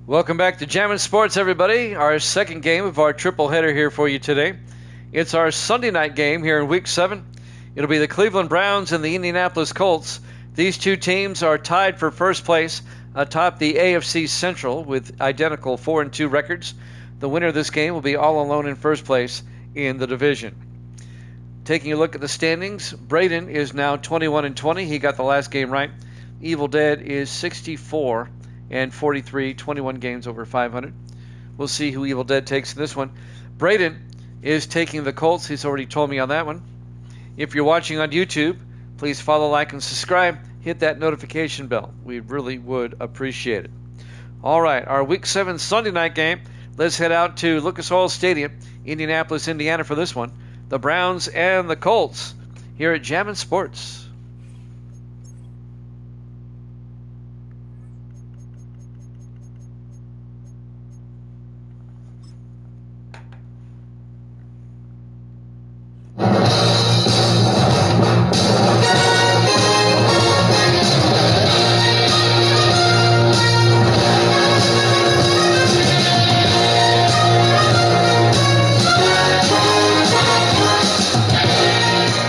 Welcome back to Jammin' Sports, everybody. Our second game of our triple header here for you today. It's our Sunday night game here in Week 7. It'll be the Cleveland Browns and the Indianapolis Colts. These two teams are tied for first place atop the AFC Central with identical 4-2 records. The winner of this game will be all alone in first place in the division. Taking a look at the standings, Braden is now 21-20. He got the last game right. Evil Dead is 64-43, 21 games over 500. We'll see who Evil Dead takes in this one. Braden is taking the Colts. He's already told me on that one. If you're watching on YouTube, please follow, like, and subscribe. Hit that notification bell. We really would appreciate it. All right, our Week 7 Sunday night game. Let's head out to Lucas Oil Stadium, Indianapolis, Indiana for this one. The Browns and the Colts here at Jammin' Sports.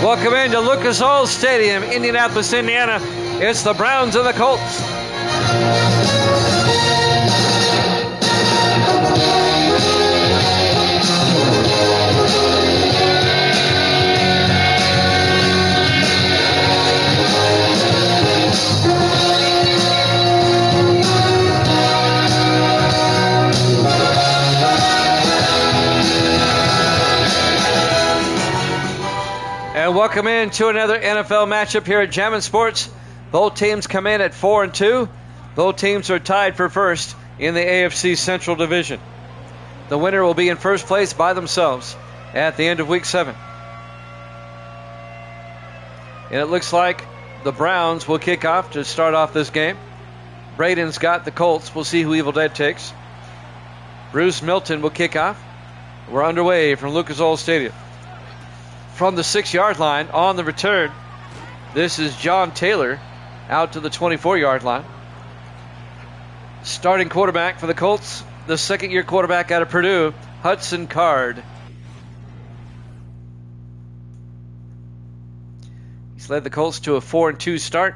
Welcome into Lucas Oil Stadium, Indianapolis, Indiana. It's the Browns and the Colts. And welcome in to another NFL matchup here at Jammin' Sports. Both teams come in at 4-2. Both teams are tied for first in the AFC Central Division. The winner will be in first place by themselves at the end of Week 7. And it looks like the Browns will kick off to start off this game. Braden's got the Colts. We'll see who Evil Dead takes. Bruce Milton will kick off. We're underway from Lucas Oil Stadium. From the 6-yard line on the return, this is John Taylor out to the 24-yard line. Starting quarterback for the Colts, the second-year quarterback out of Purdue, Hudson Card. He's led the Colts to a 4-2 start.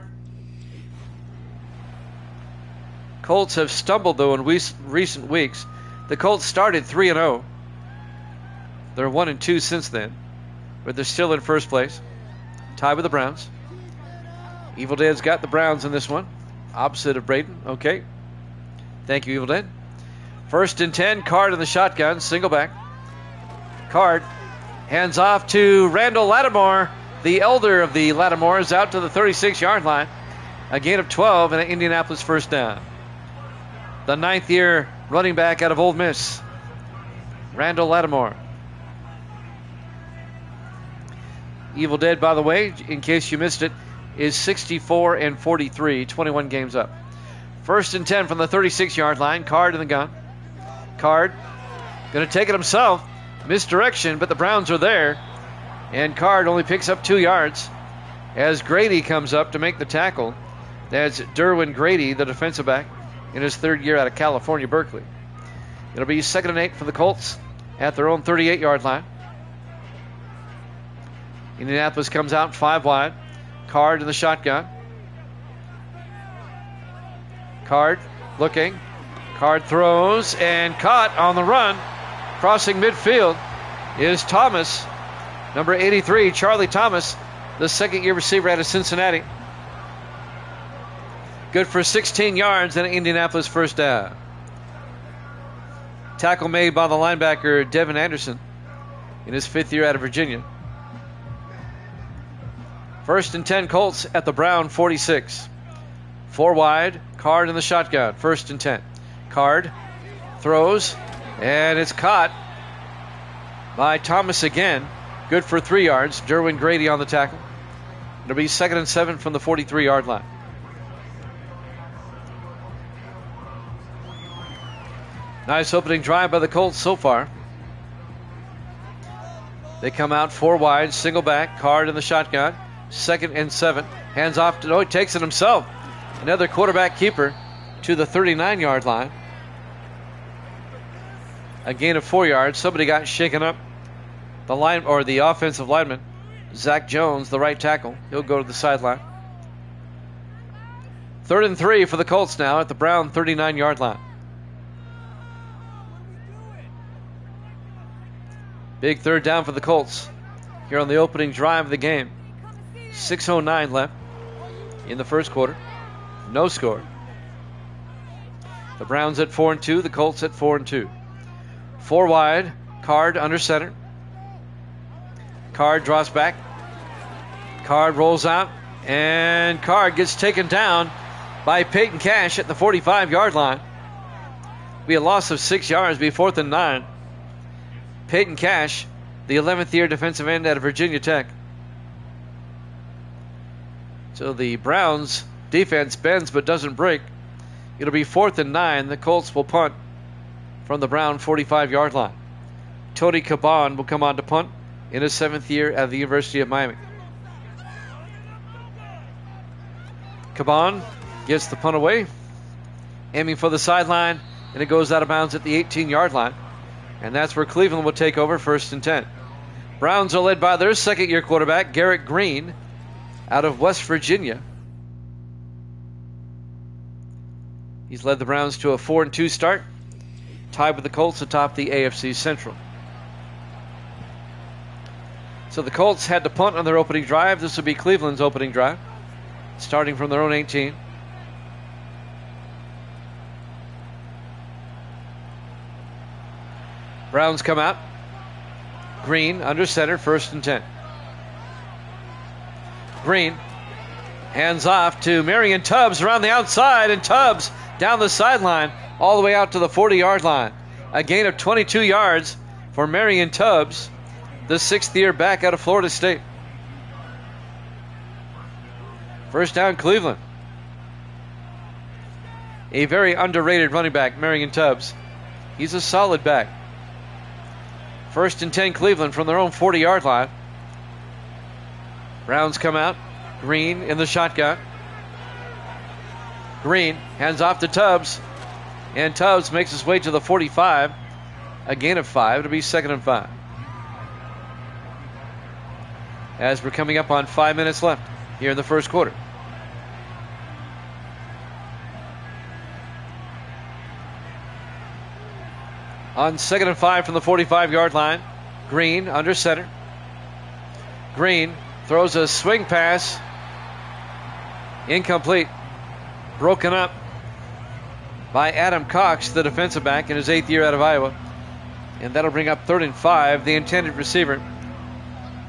Colts have stumbled, though, in recent weeks. The Colts started 3-0. They're 1-2 since then, but they're still in first place, tied with the Browns. Evil Dead's got the Browns in this one, opposite of Braden. Okay. Thank you, Evil Dead. 1st and 10, Card in the shotgun, single back. Card hands off to Randall Lattimore. The elder of the Lattimores out to the 36-yard line. A gain of 12 and an Indianapolis first down. The 9th-year running back out of Ole Miss, Randall Lattimore. Evil Dead, by the way, in case you missed it, is 64-43, 21 games up. 1st and 10 from the 36-yard line. Card in the gun. Card going to take it himself. Misdirection, but the Browns are there. And Card only picks up 2 yards as Grady comes up to make the tackle. That's Derwin Grady, the defensive back, in his 3rd year out of California, Berkeley. It'll be 2nd and 8 for the Colts at their own 38-yard line. Indianapolis comes out 5 wide. Card in the shotgun. Card looking. Card throws and caught on the run. Crossing midfield is Thomas, number 83, Charlie Thomas, the 2nd-year receiver out of Cincinnati. Good for 16 yards and an Indianapolis first down. Tackle made by the linebacker Devin Anderson in his 5th year out of Virginia. 1st and 10, Colts at the Brown 46. 4 wide, Card in the shotgun. 1st and 10. Card throws, and it's caught by Thomas again. Good for 3 yards. Derwin Grady on the tackle. It'll be 2nd and 7 from the 43-yard line. Nice opening drive by the Colts so far. They come out 4 wide, single back, Card in the shotgun. 2nd and 7. Hands off to, he takes it himself. Another quarterback keeper to the 39-yard line. a gain of 4 yards. Somebody got shaken up. The offensive lineman, Zach Jones, the right tackle. He'll go to the sideline. 3rd and 3 for the Colts now at the Brown 39-yard line. Big 3rd down for the Colts here on the opening drive of the game. 6:09 left in the first quarter. No score. The Browns at 4-2, the Colts at 4-2. 4 wide, Card under center. Card draws back. Card rolls out, and Card gets taken down by Peyton Cash at the 45-yard line. Be a loss of 6 yards, be 4th and 9. Peyton Cash, the 11th year defensive end out of Virginia Tech. So the Browns defense bends but doesn't break. It'll be 4th and 9. The Colts will punt from the Brown 45-yard line. Tony Caban will come on to punt in his 7th year at the University of Miami. Caban gets the punt away, aiming for the sideline, and it goes out of bounds at the 18-yard line. And that's where Cleveland will take over, 1st and 10. Browns are led by their 2nd-year quarterback, Garrett Green, out of West Virginia. He's led the Browns to a 4-2 start, tied with the Colts atop the AFC Central. So the Colts had to punt on their opening drive. This will be Cleveland's opening drive, starting from their own 18. Browns come out. Green under center, 1st and 10. Green hands off to Marion Tubbs around the outside, and Tubbs down the sideline all the way out to the 40-yard line. A gain of 22 yards for Marion Tubbs, the 6th-year back out of Florida State. 1st down, Cleveland. A very underrated running back, Marion Tubbs. He's a solid back. 1st and 10, Cleveland from their own 40-yard line. Browns come out. Green in the shotgun. Green hands off to Tubbs, and Tubbs makes his way to the 45. A gain of 5. It'll be 2nd and 5. As we're coming up on 5 minutes left here in the first quarter. On 2nd and 5 from the 45-yard line, Green under center. Green throws a swing pass. Incomplete. Broken up by Adam Cox, the defensive back, in his 8th year out of Iowa. And that'll bring up 3rd and 5. The intended receiver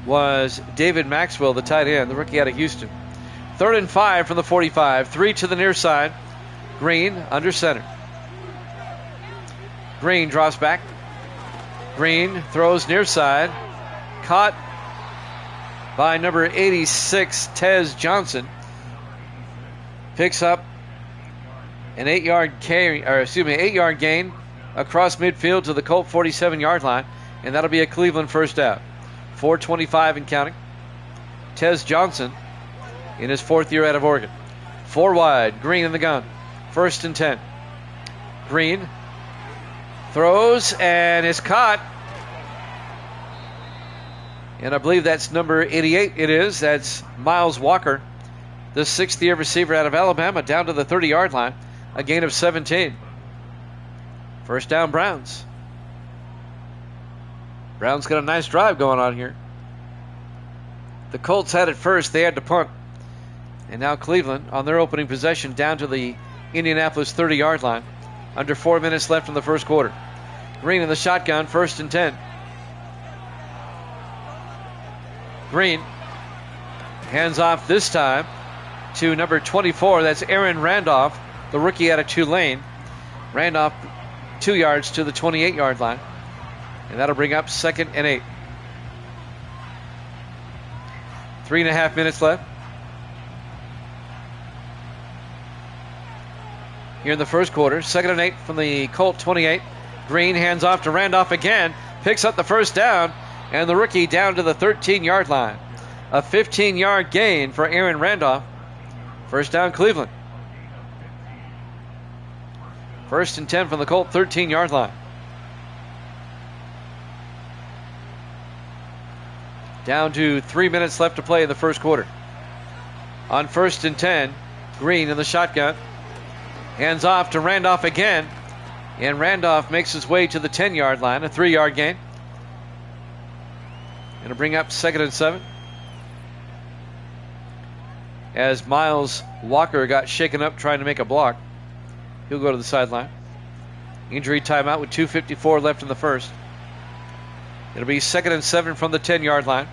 was David Maxwell, the tight end, the rookie out of Houston. 3rd and 5 from the 45. 3 to the near side. Green under center. Green drops back. Green throws near side. Caught by number 86, Tez Johnson. Picks up an 8-yard gain across midfield to the Colt 47-yard line, and that'll be a Cleveland 1st down. 4:25 and counting. Tez Johnson in his 4th year out of Oregon. 4 wide, Green in the gun. 1st and 10. Green throws and is caught. And I believe that's number 88. It is. That's Miles Walker, the 6th year receiver out of Alabama, down to the 30-yard line. A gain of 17. 1st down, Browns. Browns got a nice drive going on here. The Colts had it first. They had to punt. And now Cleveland on their opening possession down to the Indianapolis 30-yard line. Under 4 minutes left in the first quarter. Green in the shotgun, 1st and 10. Green hands off this time to number 24. That's Aaron Randolph, the rookie out of Tulane. Randolph 2 yards to the 28-yard line. And that'll bring up 2nd and 8. 3.5 minutes left here in the first quarter. 2nd and 8 from the Colt 28. Green hands off to Randolph again. Picks up the 1st down. And the rookie down to the 13-yard line. A 15-yard gain for Aaron Randolph. 1st down, Cleveland. 1st and 10 from the Colt 13-yard line. Down to 3 minutes left to play in the first quarter. On 1st and 10, Green in the shotgun. Hands off to Randolph again. And Randolph makes his way to the 10-yard line, a 3-yard gain. Going to bring up 2nd and 7. As Miles Walker got shaken up trying to make a block. He'll go to the sideline. Injury timeout with 2:54 left in the first. It'll be 2nd and 7 from the 10-yard line.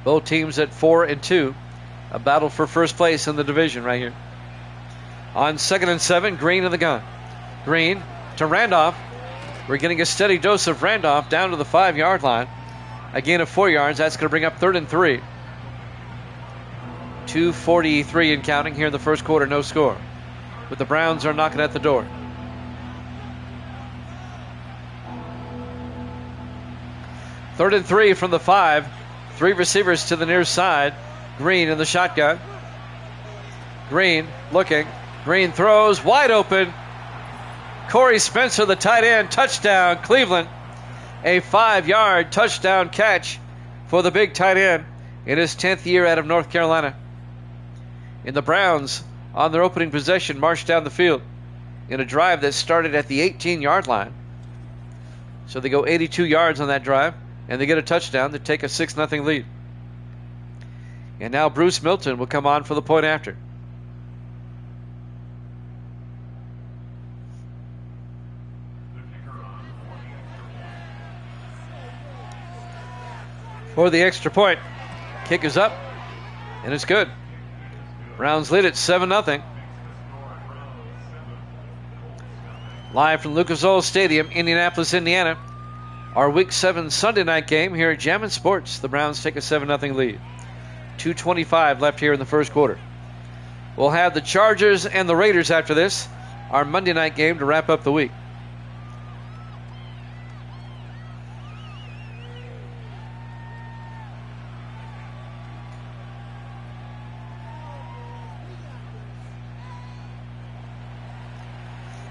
Both teams at 4 and 2. A battle for first place in the division right here. On 2nd and 7, Green in the gun. Green to Randolph. We're getting a steady dose of Randolph down to the 5-yard line. A gain of 4 yards. That's going to bring up 3rd and 3. 2:43 and counting here in the first quarter. No score. But the Browns are knocking at the door. Third and 3 from the 5. 3 receivers to the near side. Green in the shotgun. Green looking. Green throws wide open. Corey Spencer, the tight end, touchdown, Cleveland. A 5-yard touchdown catch for the big tight end in his 10th year out of North Carolina. And the Browns, on their opening possession, marched down the field in a drive that started at the 18-yard line. So they go 82 yards on that drive, and they get a touchdown to take a 6-0 lead. And now Bruce Milton will come on for the point after. For the extra point. Kick is up, and it's good. Browns lead at 7-0. Live from Lucas Oil Stadium, Indianapolis, Indiana. Our Week 7 Sunday night game here at Jammin' Sports. The Browns take a 7-0 lead. 2:25 left here in the first quarter. We'll have the Chargers and the Raiders after this. Our Monday night game to wrap up the week.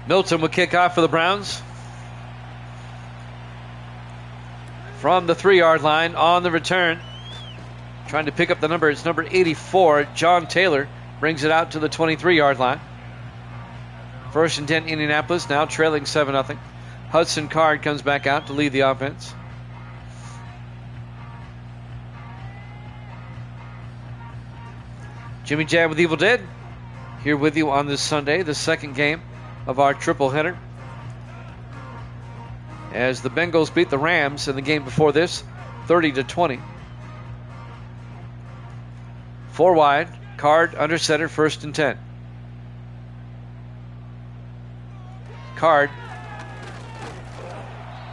Milton will kick off for the Browns. From the 3-yard line on the return. Trying to pick up the number. It's number 84. John Taylor brings it out to the 23-yard line. 1st and 10 Indianapolis, now trailing 7-0. Hudson Card comes back out to lead the offense. Jimmy Jam with Evil Dead here with you on this Sunday, the second game of our triple header. As the Bengals beat the Rams in the game before this, 30-20. 4 wide, Card under center, 1st and 10. Card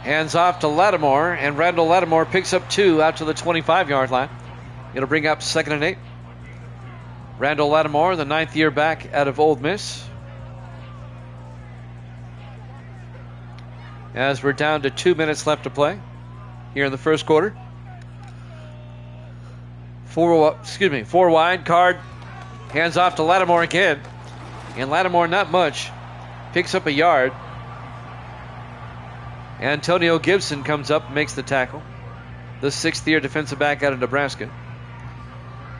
hands off to Lattimore, and Randall Lattimore picks up 2 out to the 25-yard line. It'll bring up 2nd and 8. Randall Lattimore, the 9th year back out of Ole Miss. As we're down to 2 minutes left to play here in the first quarter. 4 wide, Card hands off to Lattimore again. And Lattimore, not much, picks up a yard. Antonio Gibson comes up and makes the tackle. The 6th year defensive back out of Nebraska.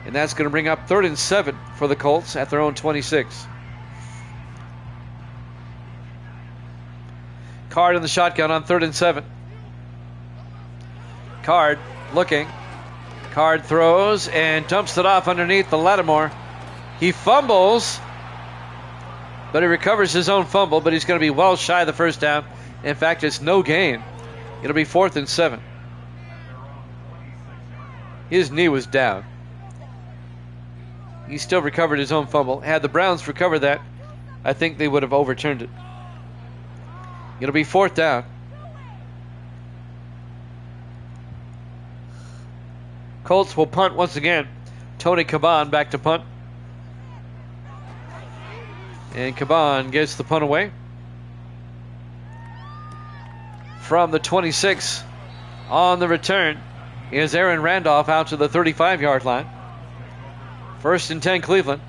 And that's going to bring up 3rd and 7 for the Colts at their own 26. Card in the shotgun on 3rd and 7. Card looking. Card throws and dumps it off underneath the Lattimore. He fumbles, but he recovers his own fumble, but he's going to be well shy of the first down. In fact, it's no gain. It'll be 4th and 7. His knee was down. He still recovered his own fumble. Had the Browns recovered that, I think they would have overturned it. It'll be 4th down. Colts will punt once again. Tony Caban back to punt. And Caban gets the punt away. From the 26 on the return is Aaron Randolph out to the 35-yard line. 1st and 10 Cleveland.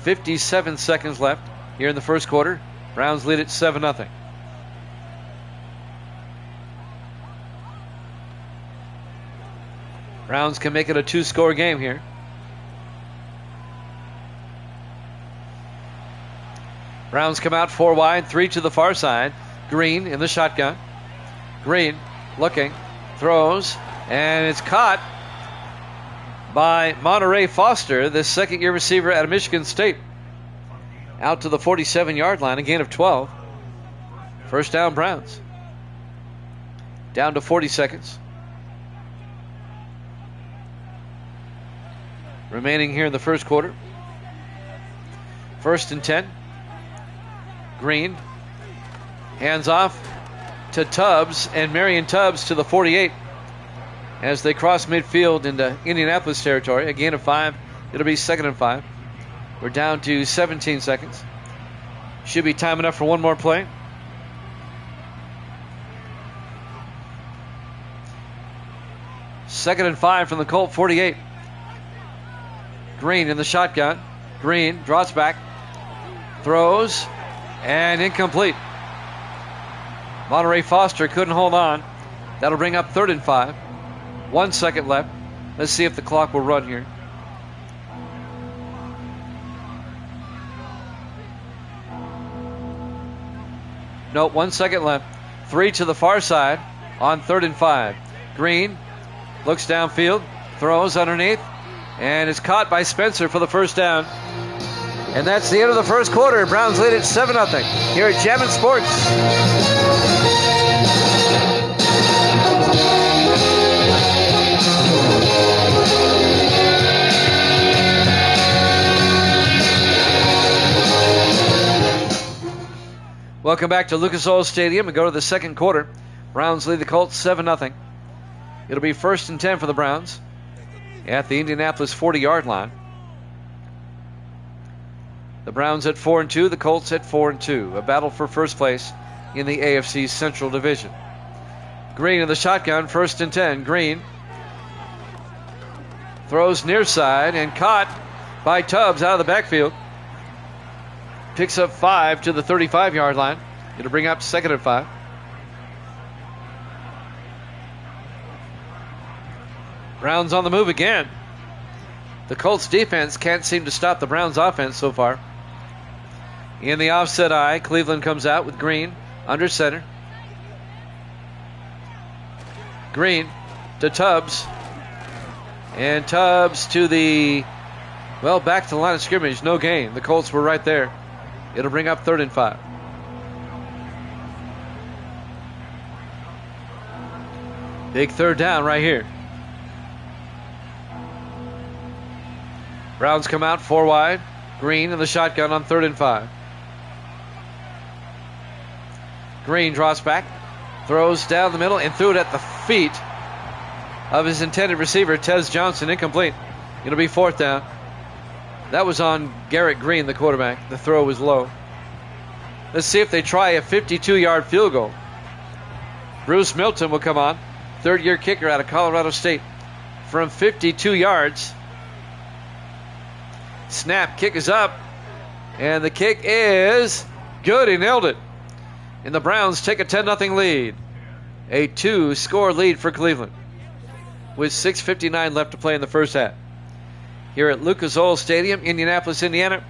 57 seconds left here in the first quarter. Browns lead at 7-0. Browns can make it a 2-score game here. Browns come out 4 wide, 3 to the far side. Green in the shotgun. Green looking, throws, and it's caught by Monterey Foster, the second-year receiver out of Michigan State. Out to the 47-yard line, a gain of 12. First down, Browns. Down to 40 seconds. Remaining here in the first quarter. 1st and 10. Green. Hands off to Tubbs, and Marion Tubbs to the 48 as they cross midfield into Indianapolis territory. A gain of 5. It'll be 2nd and 5. We're down to 17 seconds. Should be time enough for one more play. Second and 5 from the Colt 48. Green in the shotgun. Green draws back, throws, and incomplete. Monterey Foster couldn't hold on. That'll bring up 3rd and 5. 1 second left. Let's see if the clock will run here. Nope, 1 second left. 3 to the far side on 3rd and 5. Green looks downfield, throws underneath, and is caught by Spencer for the first down. And that's the end of the first quarter. Browns lead at 7-0 here at Jammin' Sports. Welcome back to Lucas Oil Stadium and go to the second quarter. Browns lead the Colts 7-0. It'll be 1st and 10 for the Browns at the Indianapolis 40-yard line. The Browns at 4-2, the Colts at 4-2. A battle for first place in the AFC Central Division. Green in the shotgun, 1st and 10. Green throws near side and caught by Tubbs out of the backfield. Picks up 5 to the 35-yard line. It'll bring up 2nd and 5. Browns on the move again. The Colts defense can't seem to stop the Browns offense so far. In the offset eye, Cleveland comes out with Green under center. Green to Tubbs. And Tubbs to the, back to the line of scrimmage. No gain. The Colts were right there. It'll bring up 3rd and 5. Big 3rd down right here. Browns come out 4 wide. Green in the shotgun on 3rd and 5. Green draws back, throws down the middle, and threw it at the feet of his intended receiver, Tez Johnson. Incomplete. It'll be 4th down. That was on Garrett Green, the quarterback. The throw was low. Let's see if they try a 52-yard field goal. Bruce Milton will come on. 3rd-year kicker out of Colorado State. From 52 yards. Snap, kick is up. And the kick is good. He nailed it. And the Browns take a 10-0 lead. A 2-score lead for Cleveland. With 6:59 left to play in the first half. Here at Lucas Oil Stadium, Indianapolis, Indiana.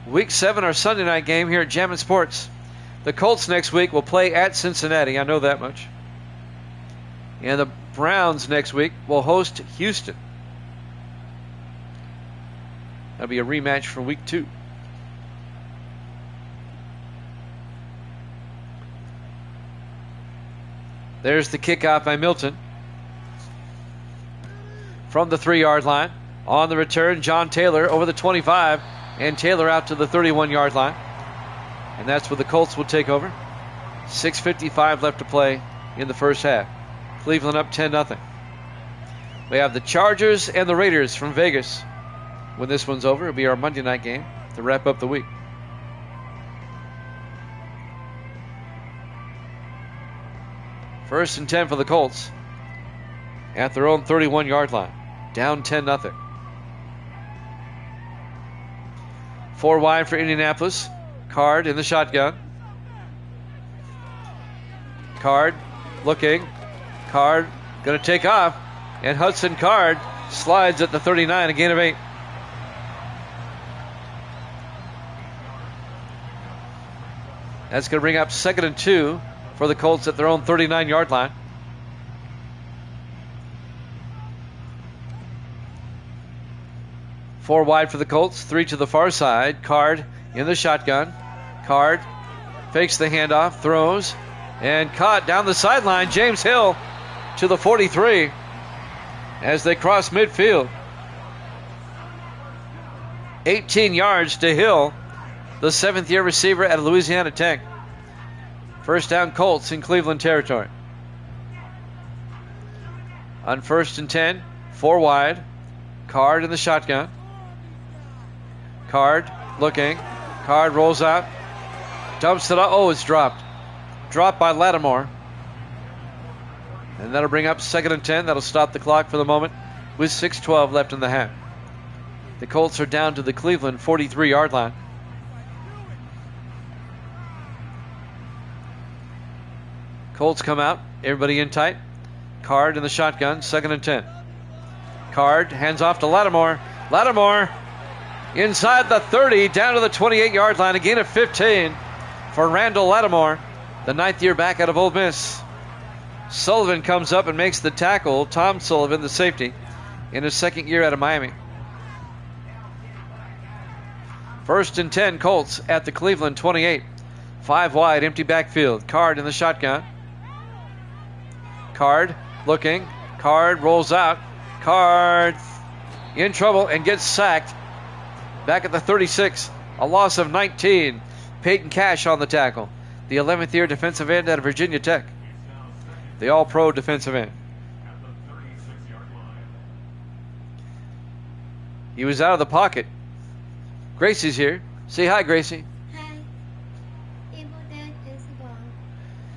Week 7, our Sunday night game here at Jammin' Sports. The Colts next week will play at Cincinnati. I know that much. And the Browns next week will host Houston. That'll be a rematch for week 2. There's the kickoff by Milton. From the 3-yard line. On the return, John Taylor over the 25. And Taylor out to the 31-yard line. And that's where the Colts will take over. 6:55 left to play in the first half. Cleveland up 10-0. We have the Chargers and the Raiders from Vegas. When this one's over, it'll be our Monday night game to wrap up the week. First and 10 for the Colts. At their own 31-yard line. Down 10-0. 4 wide for Indianapolis. Card in the shotgun. Card looking. Card going to take off. And Hudson Card slides at the 39, a gain of 8. That's going to bring up 2nd and 2 for the Colts at their own 39-yard line. Four wide for the Colts, 3 to the far side. Card in the shotgun. Card fakes the handoff, throws, and caught down the sideline. James Hill to the 43 as they cross midfield. 18 yards to Hill, the 7th-year receiver at Louisiana Tech. First down, Colts in Cleveland territory. On 1st and 10, 4 wide. Card in the shotgun. Card looking. Card rolls out. Dumps it up. Oh, it's dropped. Dropped by Lattimore. And that'll bring up 2nd and 10. That'll stop the clock for the moment with 6:12 left in the half. The Colts are down to the Cleveland 43-yard line. Colts come out. Everybody in tight. Card in the shotgun. 2nd and 10. Card hands off to Lattimore. Lattimore inside the 30, down to the 28-yard line. A gain of 15 for Randall Lattimore, the 9th-year back out of Ole Miss. Sullivan comes up and makes the tackle. Tom Sullivan, the safety, in his 2nd year out of Miami. 1st and 10, Colts at the Cleveland 28. 5 wide, empty backfield. Card in the shotgun. Card looking. Card rolls out. Card in trouble and gets sacked. Back at the 36, a loss of 19. Peyton Cash on the tackle, the 11th-year defensive end out of Virginia Tech, the all-pro defensive end. He was out of the pocket. Gracie's here. Say hi, Gracie. Hi. Evil Dead is wrong.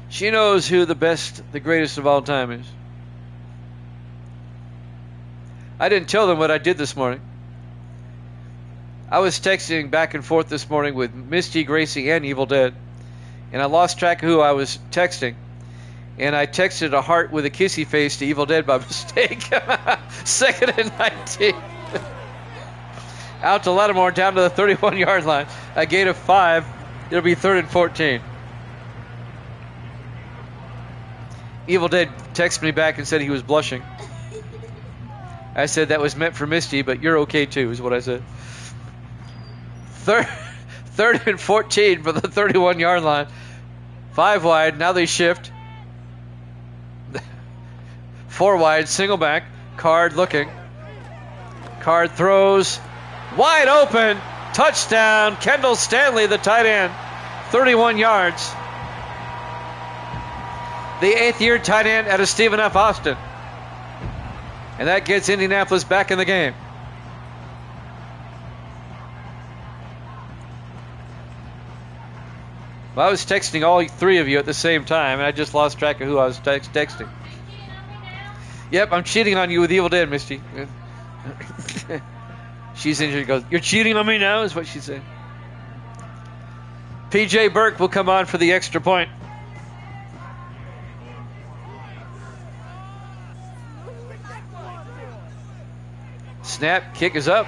She knows who the best, the greatest of all time is. I didn't tell them what I did this morning. I was texting back and forth this morning with Misty, Gracie, and Evil Dead, and I lost track of who I was texting, and I texted a heart with a kissy face to Evil Dead by mistake. 2nd and 19. Out to Lattimore, down to the 31-yard line. A gain of 5. It'll be 3rd and 14. Evil Dead texted me back and said he was blushing. I said that was meant for Misty, but you're okay too, is what I said. 3rd and 14 for the 31-yard line. 5 wide. Now they shift. 4 wide. Single back. Card looking. Card throws. Wide open. Touchdown. Kendall Stanley, the tight end. 31 yards. The 8th-year tight end out of Stephen F. Austin. And that gets Indianapolis back in the game. Well, I was texting all 3 of you at the same time, and I just lost track of who I was texting. Yep, I'm cheating on you with Evil Dead, Misty. She's in here and goes, "You're cheating on me now," is what she said. P.J. Burke will come on for the extra point. Snap, kick is up,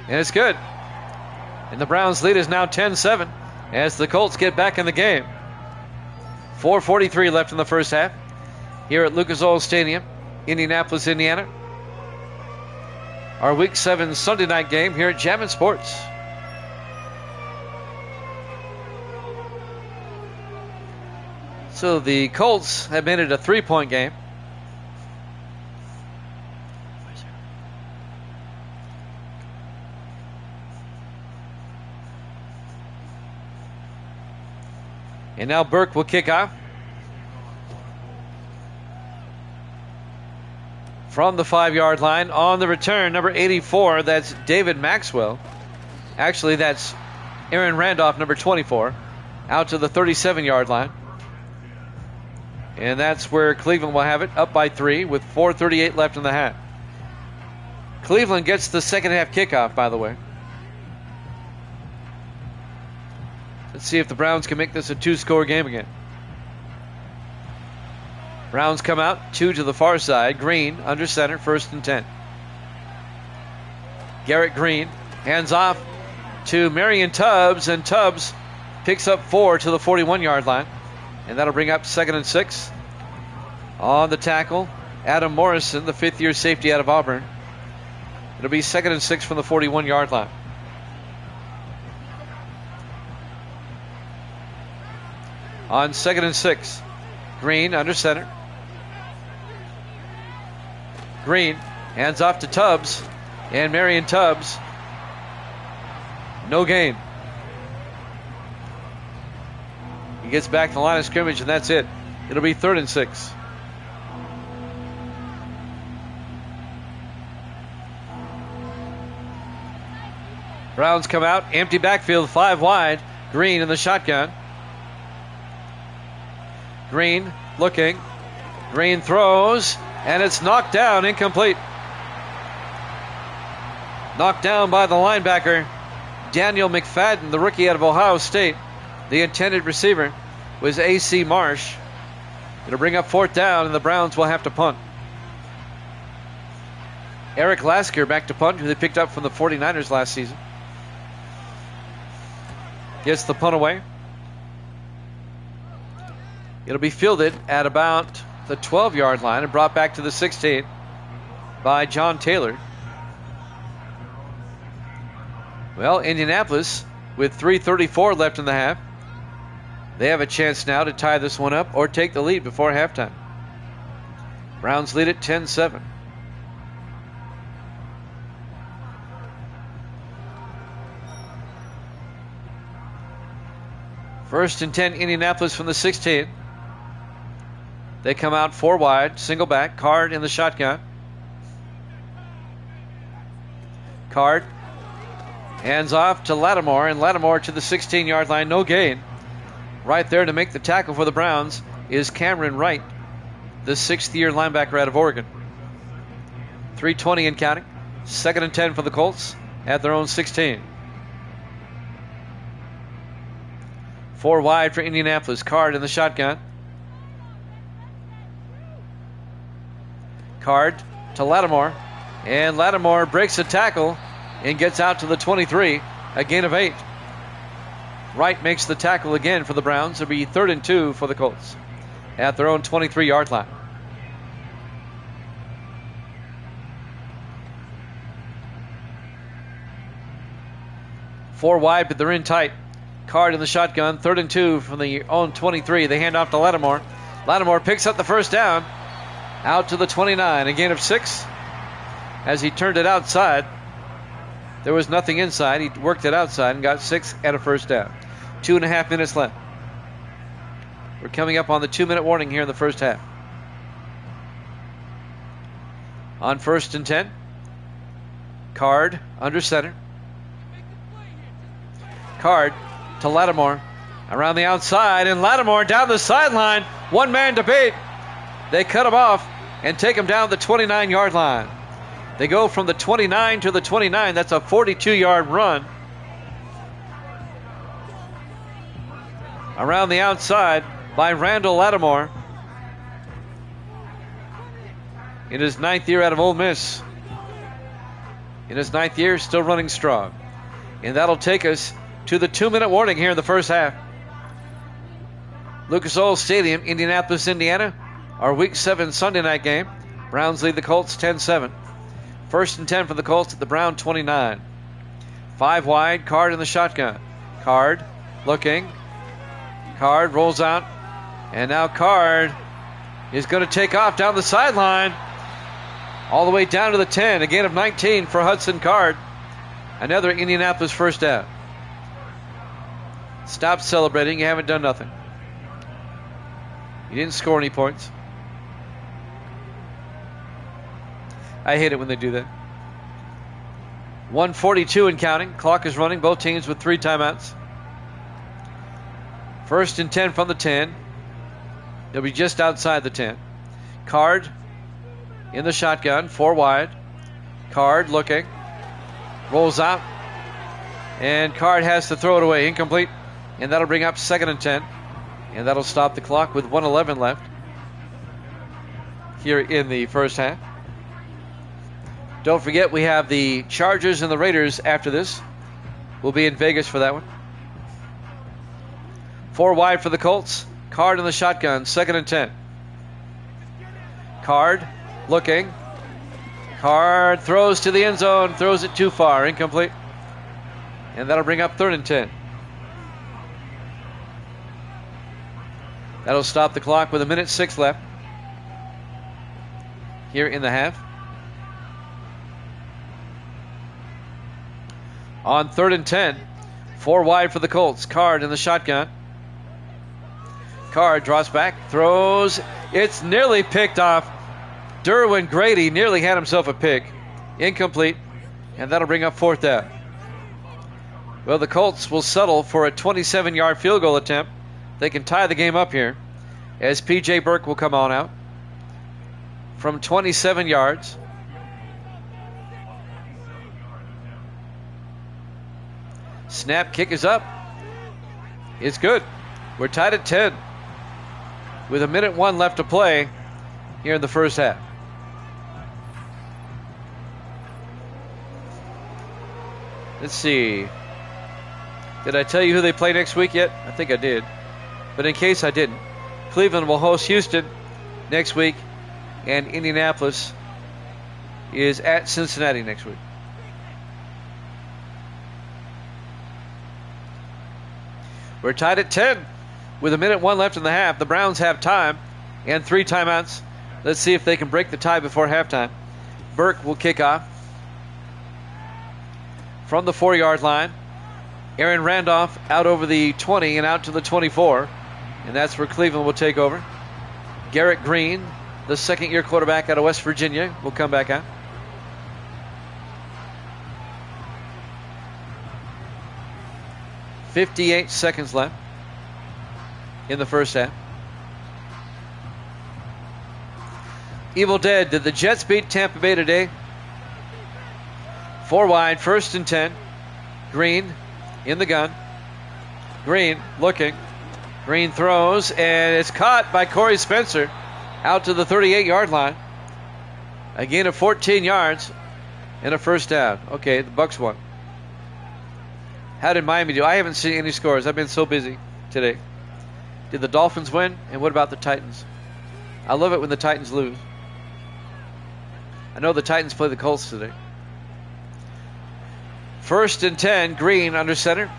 and it's good. And the Browns' lead is now 10-7 as the Colts get back in the game. 4:43 left in the first half here at Lucas Oil Stadium, Indianapolis, Indiana. Our Week 7 Sunday night game here at Jammin' Sports. So the Colts have made it a 3-point game. And now Burke will kick off. From the 5-yard line on the return, number 84, that's David Maxwell. Actually, that's Aaron Randolph, number 24, out to the 37-yard line. And that's where Cleveland will have it, up by 3 with 4:38 left in the half. Cleveland gets the second half kickoff, by the way. Let's see if the Browns can make this a 2-score game again. Browns come out, 2 to the far side. Green under center, 1st and 10. Garrett Green hands off to Marion Tubbs, and Tubbs picks up 4 to the 41-yard line. And that'll bring up 2nd and 6. On the tackle, Adam Morrison, the 5th-year safety out of Auburn. It'll be 2nd and 6 from the 41-yard line. On 2nd and 6, Green under center. Green hands off to Tubbs, and Marion Tubbs, no gain. He gets back to the line of scrimmage, and that's it. It'll be 3rd and 6. Browns come out, empty backfield, 5 wide. Green in the shotgun. Green looking. Green throws, and it's knocked down, incomplete. Knocked down by the linebacker, Daniel McFadden, the rookie out of Ohio State. The intended receiver was A.C. Marsh. It'll bring up 4th down, and the Browns will have to punt. Eric Lasker back to punt, who they picked up from the 49ers last season. Gets the punt away. It'll be fielded at about the 12-yard line and brought back to the 16 by John Taylor. Well, Indianapolis, with 3:34 left in the half, they have a chance now to tie this one up or take the lead before halftime. Browns lead at 10-7. First and 10, Indianapolis from the 16. They come out 4 wide, single back. Card in the shotgun. Card hands off to Lattimore, and Lattimore to the 16-yard line, no gain. Right there to make the tackle for the Browns is Cameron Wright, the 6th-year linebacker out of Oregon. 3:20 and counting. 2nd and 10 for the Colts at their own 16. 4 wide for Indianapolis. Card in the shotgun. Card to Lattimore, and Lattimore breaks a tackle and gets out to the 23, a gain of 8. Wright makes the tackle again for the Browns. It'll be 3rd and 2 for the Colts at their own 23-yard line. Four wide, but they're in tight. Card in the shotgun, 3rd and 2 from the own 23. They hand off to Lattimore. Lattimore picks up the 1st down. Out to the 29, a gain of 6. As he turned it outside, there was nothing inside. He worked it outside and got 6 and a 1st down. 2.5 minutes left. We're coming up on the 2-minute warning here in the first half. On 1st and 10, Card under center. Card to Lattimore around the outside, and Lattimore down the sideline. One man to beat. They cut him off and take him down the 29-yard line. They go from the 29 to the 29. That's a 42-yard run. Around the outside by Randall Lattimore. In his 9th year out of Ole Miss. In his 9th year, still running strong. And that'll take us to the 2-minute warning here in the first half. Lucas Oil Stadium, Indianapolis, Indiana. Our Week 7 Sunday night game. Browns lead the Colts 10-7. 1st and 10 for the Colts at the Brown 29. 5 wide, Card in the shotgun. Card looking. Card rolls out. And now Card is going to take off down the sideline. All the way down to the 10. A gain of 19 for Hudson Card. Another Indianapolis 1st down. Stop celebrating. You haven't done nothing. You didn't score any points. I hate it when they do that. 1:42 and counting. Clock is running. Both teams with 3 timeouts. 1st and 10 from the 10. They'll be just outside the 10. Card in the shotgun. 4 wide. Card looking. Rolls out. And Card has to throw it away. Incomplete. And that'll bring up 2nd and 10. And that'll stop the clock with 1:11 left here in the first half. Don't forget, we have the Chargers and the Raiders after this. We'll be in Vegas for that one. 4 wide for the Colts. Card in the shotgun, 2nd and 10. Card looking. Card throws to the end zone, throws it too far, incomplete. And that'll bring up 3rd and 10. That'll stop the clock with 1:06 left here in the half. On 3rd and 10, 4 wide for the Colts. Card in the shotgun. Card drops back, throws. It's nearly picked off. Derwin Grady nearly had himself a pick. Incomplete. And that'll bring up 4th down. Well, the Colts will settle for a 27-yard field goal attempt. They can tie the game up here as P.J. Burke will come on out from 27 yards. Snap, kick is up. It's good. We're tied at 10 with 1:01 left to play here in the first half. Let's see. Did I tell you who they play next week yet? I think I did. But in case I didn't, Cleveland will host Houston next week, and Indianapolis is at Cincinnati next week. We're tied at 10 with 1:01 left in the half. The Browns have time and 3 timeouts. Let's see if they can break the tie before halftime. Burke will kick off from the 4-yard line. Aaron Randolph out over the 20 and out to the 24. And that's where Cleveland will take over. Garrett Green, the second-year quarterback out of West Virginia, will come back out. .58 seconds left in the first half. Evil Dead, did the Jets beat Tampa Bay today? 4 wide, 1st and 10. Green in the gun. Green looking. Green throws, and it's caught by Corey Spencer out to the 38-yard line. A gain of 14 yards and a first down. Okay, the Bucs won. How did Miami do? I haven't seen any scores. I've been so busy today. Did the Dolphins win? And what about the Titans? I love it when the Titans lose. I know the Titans play the Colts today. 1st and 10, Green under center.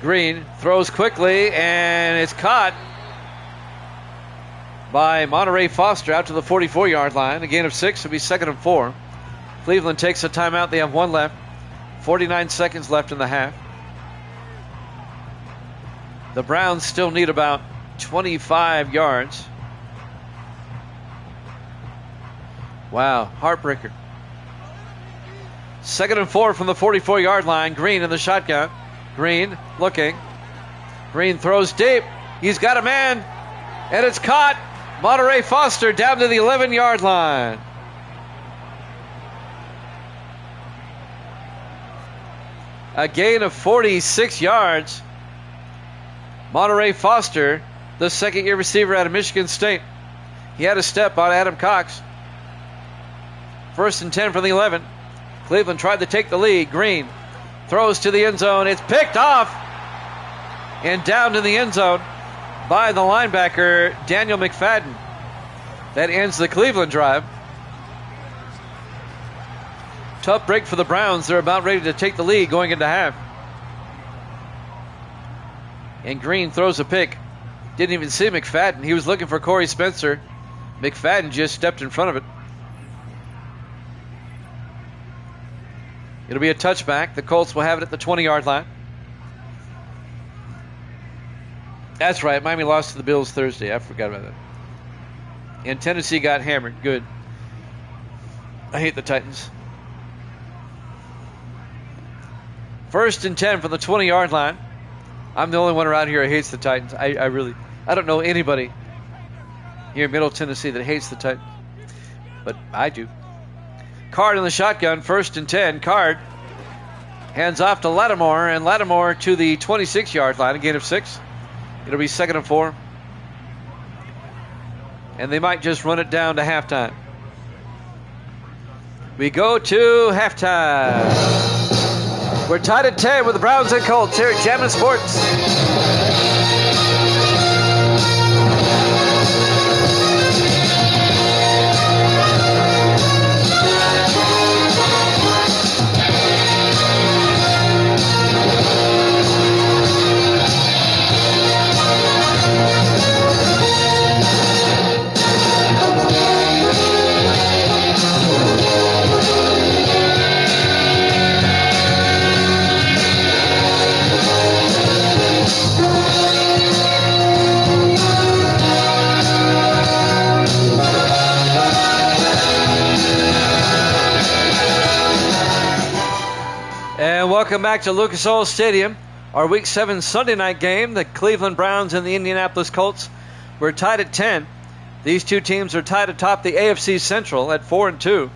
Green throws quickly, and it's caught by Monterey Foster out to the 44-yard line. A gain of 6 will be 2nd and 4. Cleveland takes a timeout. They have 1 left. 49 seconds left in the half. The Browns still need about 25 yards. Wow, heartbreaker. 2nd and 4 from the 44-yard line. Green in the shotgun. Green looking. Green throws deep. He's got a man, and it's caught. Monterey Foster down to the 11-yard line. A gain of 46 yards. Monterey Foster, the second-year receiver out of Michigan State. He had a step on Adam Cox. 1st and 10 from the 11. Cleveland tried to take the lead. Green throws to the end zone. It's picked off and down to the end zone by the linebacker, Daniel McFadden. That ends the Cleveland drive. Tough break for the Browns. They're about ready to take the lead going into half. And Green throws a pick. Didn't even see McFadden. He was looking for Corey Spencer. McFadden just stepped in front of it. It'll be a touchback. The Colts will have it at the 20-yard line. That's right. Miami lost to the Bills Thursday. I forgot about that. And Tennessee got hammered. Good. I hate the Titans. 1st and 10 from the 20-yard line. I'm the only one around here who hates the Titans. I don't know anybody here in Middle Tennessee that hates the Titans. But I do. Card in the shotgun, 1st and 10. Card Hands off to Lattimore, and Lattimore to the 26-yard line, a gain of 6. It'll be 2nd and 4. And they might just run it down to halftime. We go to halftime. We're tied at 10 with the Browns and Colts here at Jammin' Sports. And welcome back to Lucas Oil Stadium. Our Week 7 Sunday night game, the Cleveland Browns and the Indianapolis Colts. We're tied at 10. These two teams are tied atop the AFC Central at 4-2.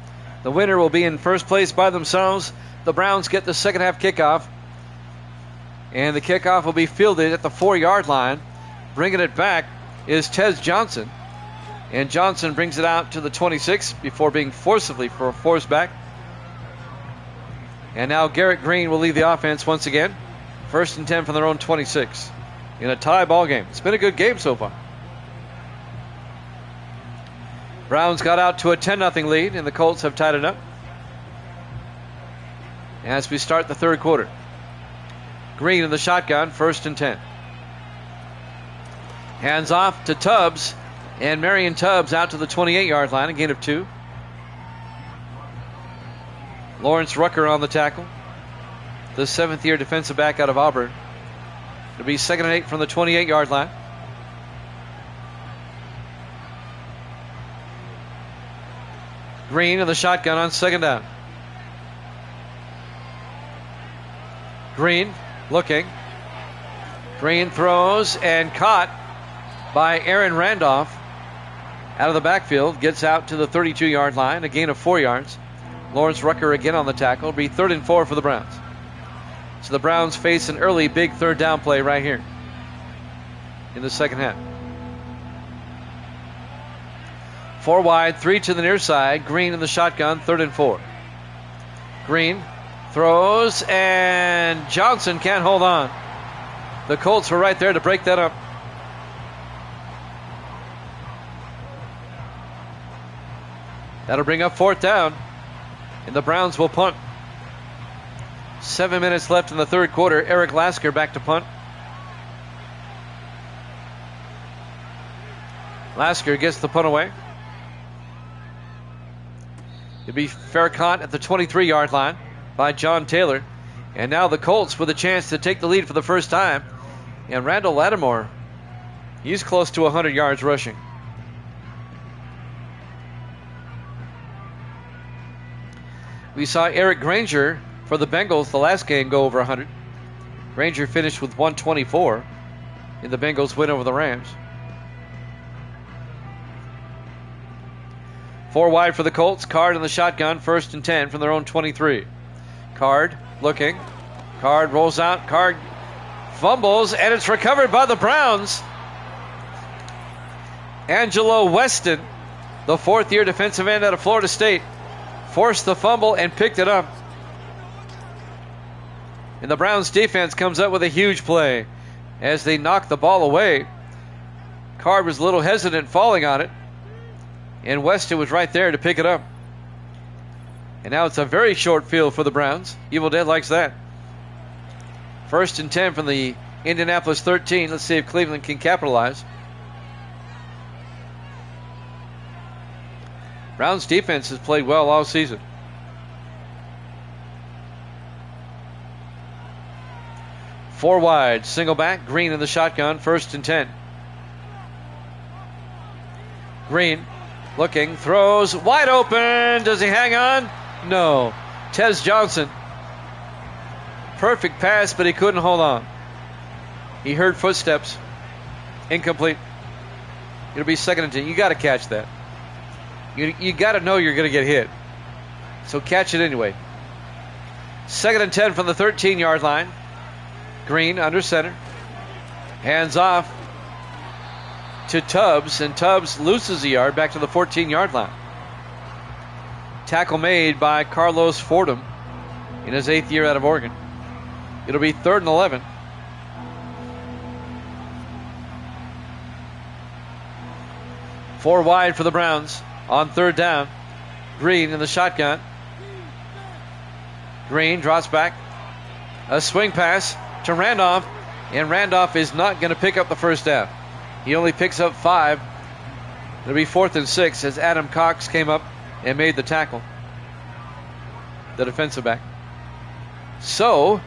The winner will be in first place by themselves. The Browns get the second half kickoff. And the kickoff will be fielded at the 4-yard line. Bringing it back is Tez Johnson. And Johnson brings it out to the 26 before being forcibly forced back. And now Garrett Green will lead the offense once again. 1st and 10 from their own 26 in a tie ball game. It's been a good game so far. Browns got out to a 10-0 lead, and the Colts have tied it up as we start the third quarter. Green in the shotgun, 1st and 10. Hands off to Tubbs, and Marion Tubbs out to the 28-yard line, a gain of 2. Lawrence Rucker on the tackle, the 7th-year defensive back out of Auburn. It'll be 2nd and 8 from the 28-yard line. Green in the shotgun on 2nd down. Green looking. Green throws and caught by Aaron Randolph out of the backfield. Gets out to the 32-yard line, a gain of 4 yards. Lawrence Rucker again on the tackle. It'll be 3rd and 4 for the Browns. So the Browns face an early big third down play right here in the second half. 4 wide, 3 to the near side. Green in the shotgun, 3rd and 4. Green throws, and Johnson can't hold on. The Colts were right there to break that up. That'll bring up 4th down, and the Browns will punt. 7 minutes left in the third quarter. Eric Lasker back to punt. Lasker gets the punt away. It'll be fair caught at the 23-yard line by John Taylor. And now the Colts with a chance to take the lead for the first time. And Randall Lattimore, he's close to 100 yards rushing. We saw Eric Granger for the Bengals the last game go over 100. Granger finished with 124 in the Bengals win over the Rams. 4 wide for the Colts. Card in the shotgun, 1st and 10 from their own 23. Card looking. Card rolls out. Card fumbles, and it's recovered by the Browns. Angelo Weston, the 4th-year defensive end out of Florida State, forced the fumble and picked it up. And the Browns defense comes up with a huge play as they knock the ball away. Card was a little hesitant falling on it, and Weston was right there to pick it up. And now it's a very short field for the Browns. Evil Dead likes that. 1st and 10 from the Indianapolis 13. Let's see if Cleveland can capitalize. Browns defense has played well all season. Four wide, single back, Green in the shotgun, 1st and 10. Green looking, throws, wide open. Does he hang on? No. Tez Johnson. Perfect pass, but he couldn't hold on. He heard footsteps. Incomplete. It'll be 2nd and 10. You got to catch that. You got to know you're going to get hit. So catch it anyway. 2nd and 10 from the 13-yard line. Green under center. Hands off to Tubbs, and Tubbs loses a yard back to the 14-yard line. Tackle made by Carlos Fordham in his 8th year out of Oregon. It'll be 3rd and 11. Four wide for the Browns on 3rd down. Green in the shotgun. Green drops back. A swing pass to Randolph, and Randolph is not going to pick up the first down. He only picks up 5. It'll be 4th and 6 as Adam Cox came up and made the tackle, the defensive back. So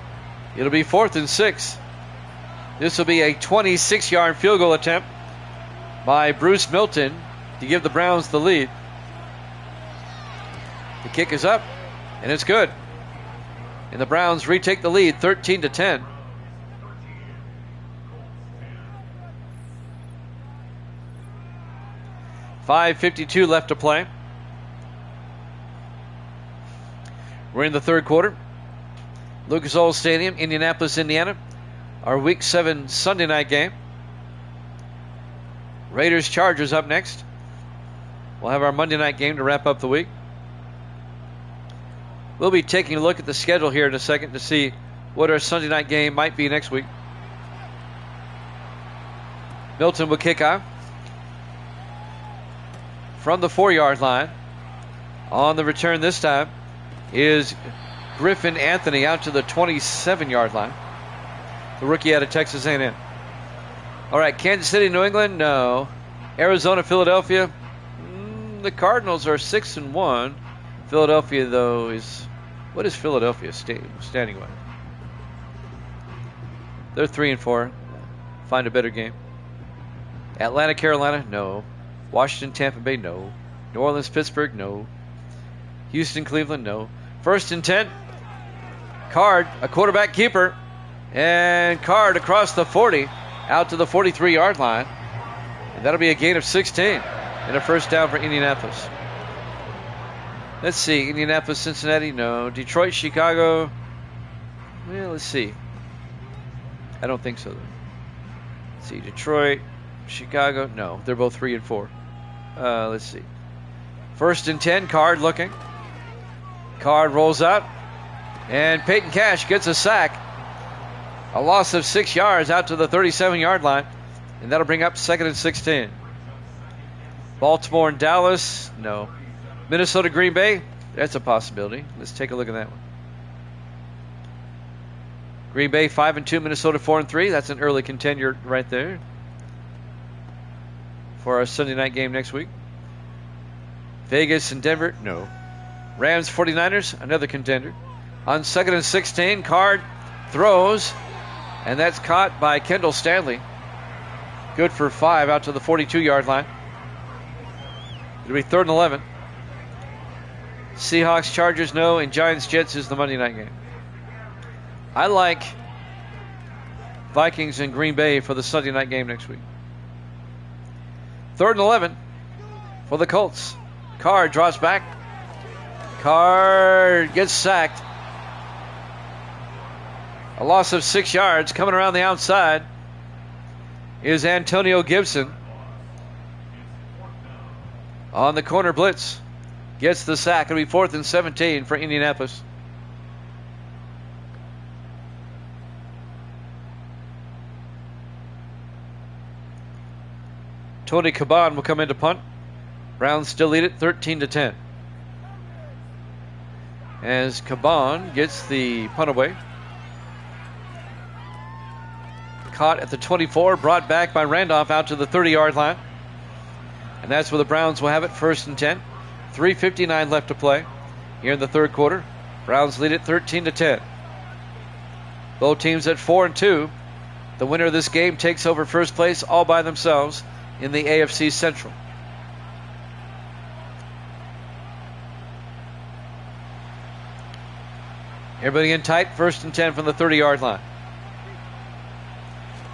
it'll be 4th and 6. This will be a 26-yard field goal attempt by Bruce Milton to give the Browns the lead. The kick is up, and it's good. And the Browns retake the lead 13-10. .5:52 left to play. We're in the 3rd quarter. Lucas Oil Stadium, Indianapolis, Indiana. Our Week 7 Sunday night game. Raiders-Chargers up next. We'll have our Monday night game to wrap up the week. We'll be taking a look at the schedule here in a second to see what our Sunday night game might be next week. Milton will kick off from the 4-yard line. On the return this time is Griffin Anthony out to the 27-yard line. The rookie out of Texas A&M. All right, Kansas City, New England, no. Arizona, Philadelphia. The Cardinals are 6-1. Philadelphia, though, is... What is Philadelphia standing with? They're 3-4. Find a better game. Atlanta, Carolina, no. Washington, Tampa Bay, no. New Orleans, Pittsburgh, no. Houston, Cleveland, no. 1st and 10. Card, a quarterback keeper. And Card across the 40, out to the 43-yard line. And that'll be a gain of 16 and a first down for Indianapolis. Let's see. Indianapolis, Cincinnati, no. Detroit, Chicago. Well, let's see. I don't think so, though. Let's see. Detroit, Chicago, no. They're both 3-4. Let's see. 1st and 10. Card looking. Card rolls out. And Peyton Cash gets a sack. A loss of 6 yards out to the 37-yard line. And that'll bring up 2nd and 16. Baltimore and Dallas, no. Minnesota, Green Bay, that's a possibility. Let's take a look at that one. Green Bay 5-2, Minnesota 4-3. That's an early contender right there for our Sunday night game next week. Vegas and Denver, no. Rams, 49ers, another contender. On 2nd and 16, Card throws, and that's caught by Kendall Stanley. Good for 5 out to the 42-yard line. It'll be 3rd and 11. Seahawks, Chargers, no, and Giants, Jets is the Monday night game. I like Vikings and Green Bay for the Sunday night game next week. 3rd and 11 for the Colts. Card drops back. Card gets sacked. A loss of 6 yards. Coming around the outside is Antonio Gibson. On the corner blitz. Gets the sack. It'll be 4th and 17 for Indianapolis. Tony Caban will come in to punt. Browns still lead it 13-10. As Caban gets the punt away. Caught at the 24, brought back by Randolph out to the 30-yard line. And that's where the Browns will have it, 1st and 10. 3:59 left to play here in the 3rd quarter. Browns lead it 13-10. Both teams at 4-2. The winner of this game takes over first place all by themselves in the AFC Central. Everybody in tight, 1st and 10 from the 30-yard line.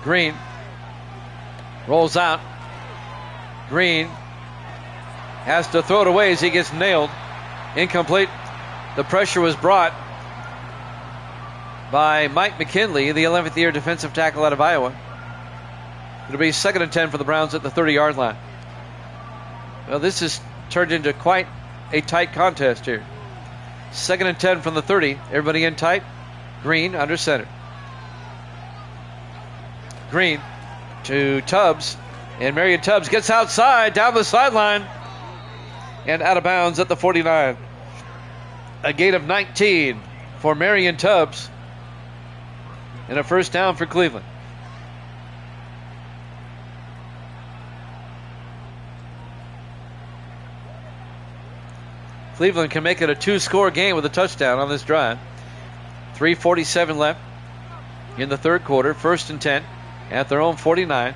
Green rolls out. Green has to throw it away as he gets nailed. Incomplete. The pressure was brought by Mike McKinley, the 11th year defensive tackle out of Iowa. It'll be 2nd and 10 for the Browns at the 30-yard line. Well, this has turned into quite a tight contest here. 2nd and 10 from the 30. Everybody in tight. Green under center. Green to Tubbs. And Marion Tubbs gets outside, down the sideline, and out of bounds at the 49. A gain of 19 for Marion Tubbs. And a first down for Cleveland. Cleveland can make it a 2-score game with a touchdown on this drive. 3:47 left in the third quarter. 1st and 10 at their own 49.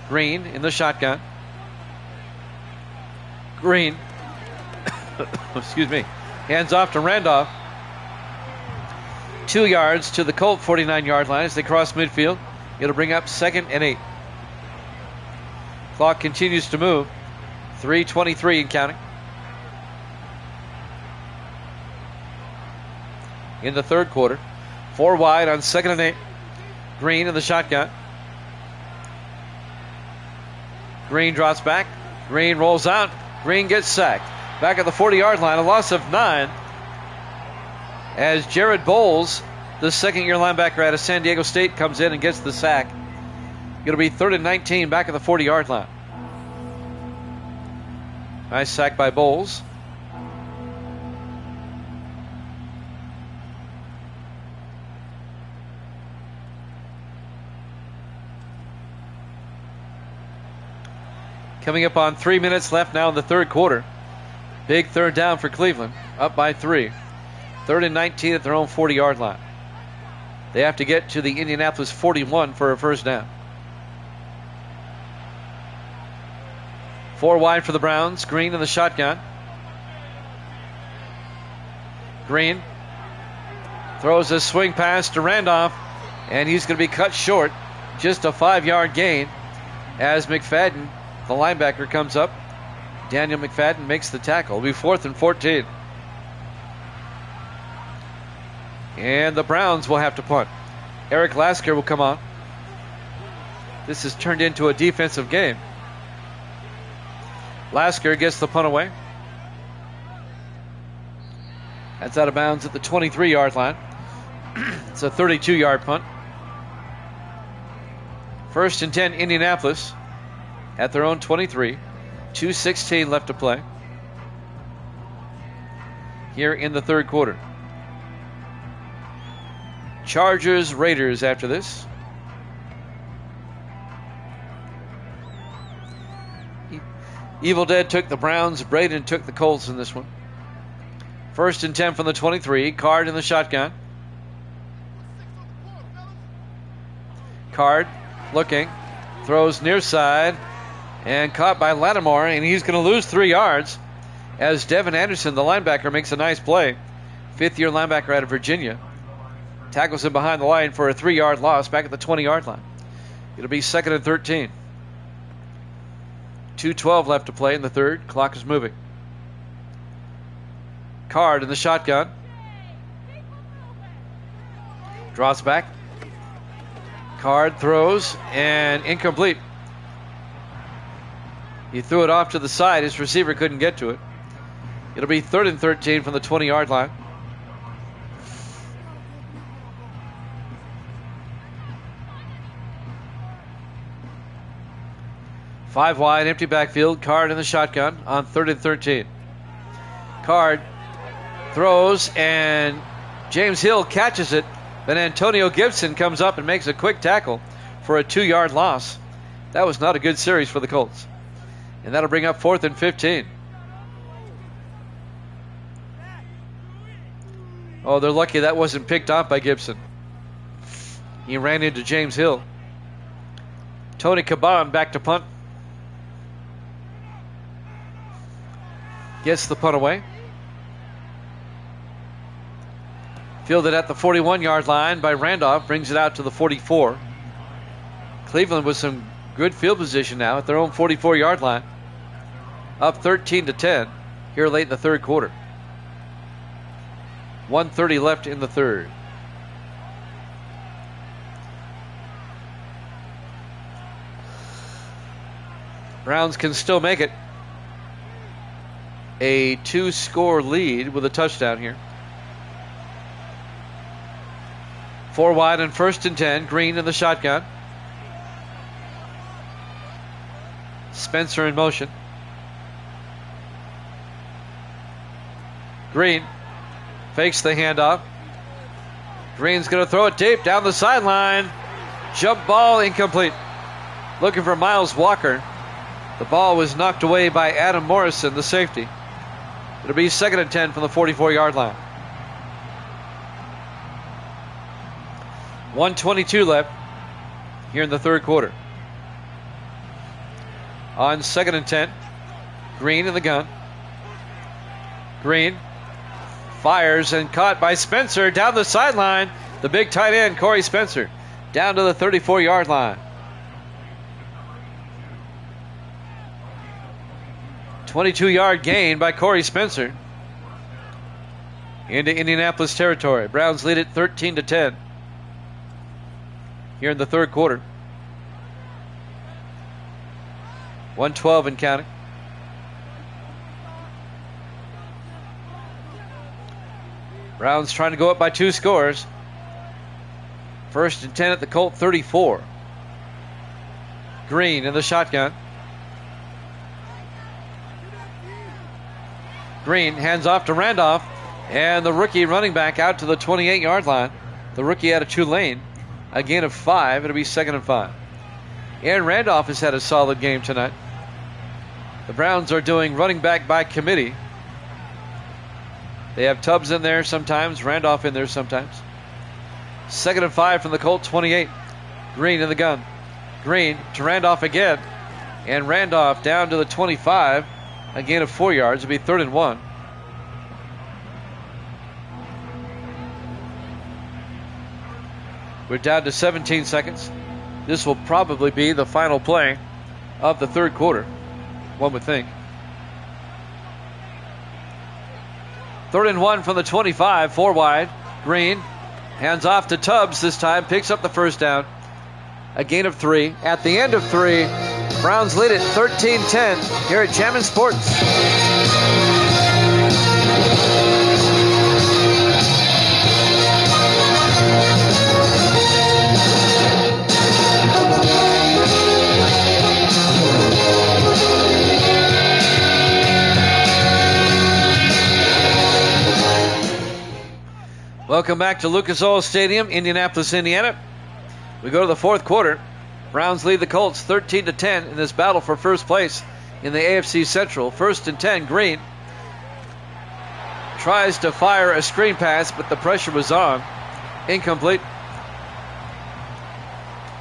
Green in the shotgun. Green, excuse me, hands off to Randolph. 2 yards to the Colt 49-yard line as they cross midfield. It'll bring up 2nd and 8. Clock continues to move. 3:23 and counting. In the third quarter. 4 wide on 2nd and 8. Green in the shotgun. Green drops back. Green rolls out. Green gets sacked. Back at the 40-yard line, a loss of 9. As Jared Bowles, the 2nd-year linebacker out of San Diego State, comes in and gets the sack. It'll be 3rd and 19 back at the 40-yard line. Nice sack by Bowles. Coming up on 3 minutes left now in the third quarter. Big third down for Cleveland, up by 3. 3rd and 19 at their own 40-yard line. They have to get to the Indianapolis 41 for a first down. 4 wide for the Browns. Green in the shotgun. Green throws a swing pass to Randolph, and he's going to be cut short. Just a 5-yard gain as McFadden, the linebacker, comes up. Daniel McFadden makes the tackle. It'll be 4th and 14. And the Browns will have to punt. Eric Lasker will come on. This has turned into a defensive game. Lasker gets the punt away. That's out of bounds at the 23-yard line. It's a 32-yard punt. 1st and 10 Indianapolis at their own 23. 2:16 left to play here in the third quarter. Chargers, Raiders after this. Evil Dead took the Browns. Braden took the Colts in this one. 1st and 10 from the 23. Card in the shotgun. Card looking. Throws near side. And caught by Lattimore. And he's going to lose 3 yards as Devin Anderson, the linebacker, makes a nice play. 5th-year linebacker out of Virginia. Tackles him behind the line for a 3-yard loss back at the 20-yard line. It'll be 2nd and 13. 2:12 left to play in the third. Clock is moving. Card in the shotgun. Draws back. Card throws and incomplete. He threw it off to the side. His receiver couldn't get to it. It'll be 3rd and 13 from the 20-yard line. Five wide, empty backfield. Card in the shotgun on 3rd and 13. Card throws, and James Hill catches it. Then Antonio Gibson comes up and makes a quick tackle for a 2-yard loss. That was not a good series for the Colts. And that'll bring up 4th and 15. Oh, they're lucky that wasn't picked off by Gibson. He ran into James Hill. Tony Caban back to punt. Gets the punt away. Fielded at the 41-yard line by Randolph. Brings it out to the 44. Cleveland with some good field position now at their own 44-yard line. Up 13-10 here late in the third quarter. 1:30 left in the third. Browns can still make it a 2-score lead with a touchdown here. 4 wide and 1st and 10. Green in the shotgun. Spencer in motion. Green fakes the handoff. Green's going to throw it deep down the sideline. Jump ball incomplete. Looking for Miles Walker. The ball was knocked away by Adam Morrison, the safety. It'll be 2nd and 10 from the 44-yard line. 1:22 left here in the third quarter. On 2nd and 10, Green in the gun. Green fires and caught by Spencer down the sideline. The big tight end, Corey Spencer, down to the 34-yard line. 22-yard gain by Corey Spencer into Indianapolis territory. Browns lead it 13-10 here in the third quarter. 1:12 and counting. Browns trying to go up by 2 scores. 1st and 10 at the Colt 34. Green in the shotgun. Green hands off to Randolph, and the rookie running back out to the 28-yard line. The rookie out of Tulane. A gain of 5. It'll be 2nd and 5. Aaron Randolph has had a solid game tonight. The Browns are doing running back by committee. They have Tubbs in there sometimes, Randolph in there sometimes. 2nd and 5 from the Colt 28. Green in the gun. Green to Randolph again. And Randolph down to the 25. A gain of 4 yards. It'll be 3rd and 1. We're down to 17 seconds. This will probably be the final play of the third quarter, one would think. 3rd and 1 from the 25, 4 wide. Green hands off to Tubbs this time, picks up the first down. A gain of 3. At the end of 3, Browns lead it 13-10 here at Jammin' Sports. Welcome back to Lucas Oil Stadium, Indianapolis, Indiana. We go to the fourth quarter. Browns lead the Colts 13-10 in this battle for first place in the AFC Central. 1st and 10, Green tries to fire a screen pass, but the pressure was on. Incomplete.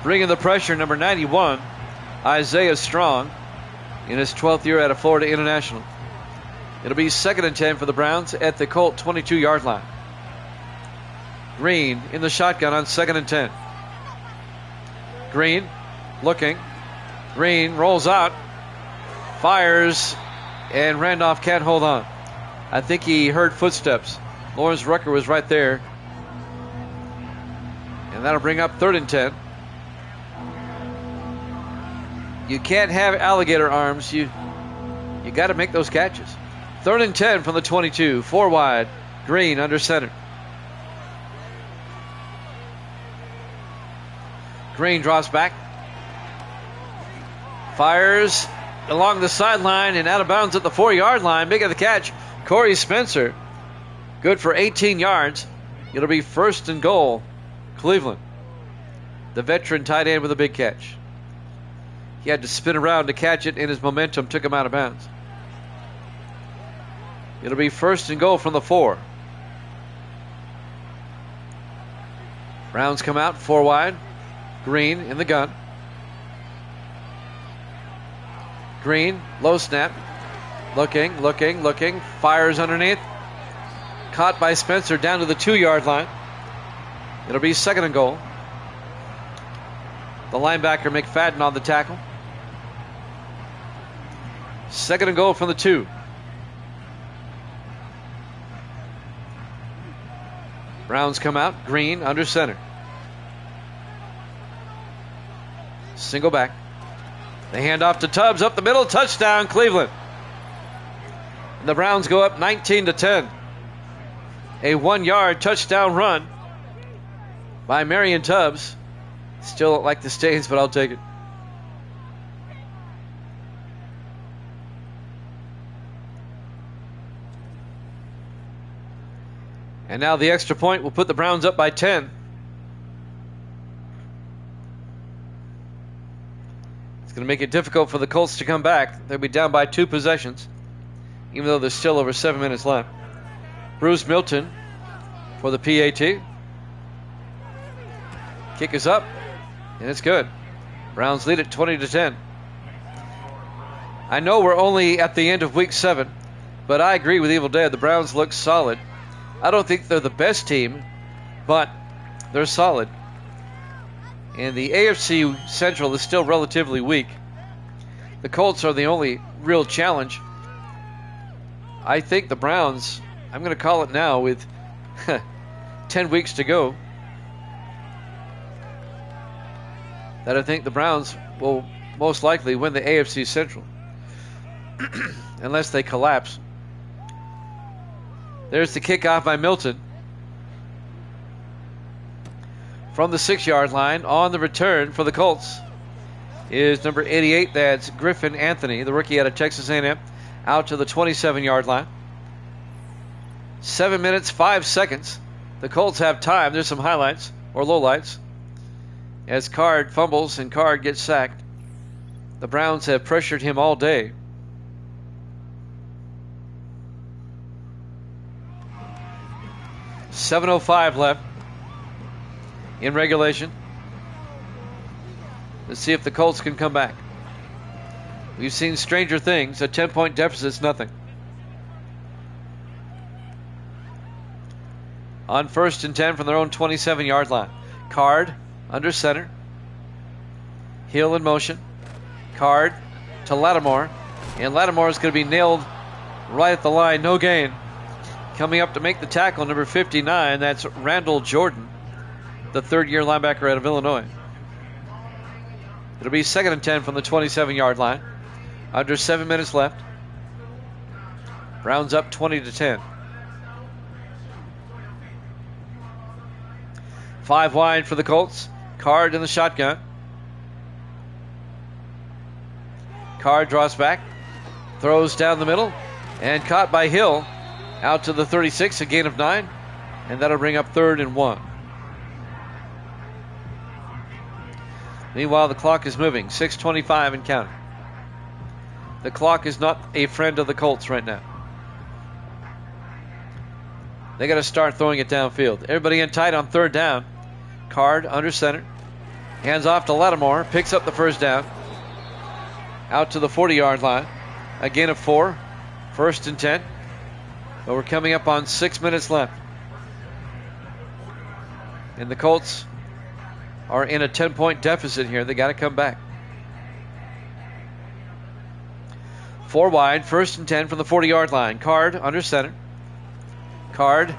Bringing the pressure, number 91, Isaiah Strong, in his 12th year out of Florida International. It'll be 2nd and 10 for the Browns at the Colt 22-yard line. Green in the shotgun on 2nd and 10. Green looking. Green rolls out. Fires. And Randolph can't hold on. I think he heard footsteps. Lawrence Rucker was right there. And that'll bring up 3rd and 10. You can't have alligator arms. You got to make those catches. 3rd and 10 from the 22. 4 wide. Green under center. Green drops back. Fires along the sideline and out of bounds at the 4-yard line. Making the catch, Corey Spencer. Good for 18 yards. It'll be 1st and goal, Cleveland. The veteran tight end with a big catch. He had to spin around to catch it, and his momentum took him out of bounds. It'll be 1st and goal from the 4. Browns come out 4 wide. Green in the gun. Green, low snap. Looking. Fires underneath. Caught by Spencer down to the 2-yard line. It'll be 2nd and goal. The linebacker McFadden on the tackle. 2nd and goal from the 2. Browns come out. Green under center. Single back. The handoff to Tubbs up the middle. Touchdown, Cleveland. And the Browns go up 19-10. A 1-yard touchdown run by Marion Tubbs. Still don't like the stains, but I'll take it. And now the extra point will put the Browns up by 10. It's going to make it difficult for the Colts to come back. They'll be down by 2 possessions, even though there's still over 7 minutes left. Bruce Milton for the PAT. Kick is up, and it's good. Browns lead at 20-10. I know we're only at the end of week 7, but I agree with Evil Dead. The Browns look solid. I don't think they're the best team, but they're solid. And the AFC Central is still relatively weak. The Colts are the only real challenge. I think the Browns, I'm going to call it now with 10 weeks to go, that I think the Browns will most likely win the AFC Central. Unless they collapse. There's the kickoff by Milton. From the 6-yard line, on the return for the Colts is number 88. That's Griffin Anthony, the rookie out of Texas A&M, out to the 27-yard line. 7 minutes, 5 seconds. The Colts have time. There's some highlights, or lowlights, as Card fumbles and Card gets sacked. The Browns have pressured him all day. .705 left in regulation. Let's see if the Colts can come back. We've seen stranger things. A 10-point deficit's nothing. On 1st and 10 from their own 27-yard line. Card under center. Hill in motion. Card to Lattimore. And Lattimore is going to be nailed right at the line. No gain. Coming up to make the tackle, number 59, that's Randall Jordan, the third-year linebacker out of Illinois. It'll be 2nd and 10 from the 27-yard line. Under 7 minutes left. Browns up 20-10. 5 wide for the Colts. Card in the shotgun. Card draws back. Throws down the middle. And caught by Hill. Out to the 36, a gain of 9. And that'll bring up 3rd and 1. Meanwhile, the clock is moving. 6:25 and counting. The clock is not a friend of the Colts right now. They got to start throwing it downfield. Everybody in tight on 3rd down. Card under center. Hands off to Lattimore. Picks up the 1st down. Out to the 40-yard line. A gain of 4. 1st and 10. But we're coming up on 6 minutes left. And the Colts are in a 10-point deficit here. They got to come back. 4 wide, 1st and 10 from the 40-yard line. Card under center. Card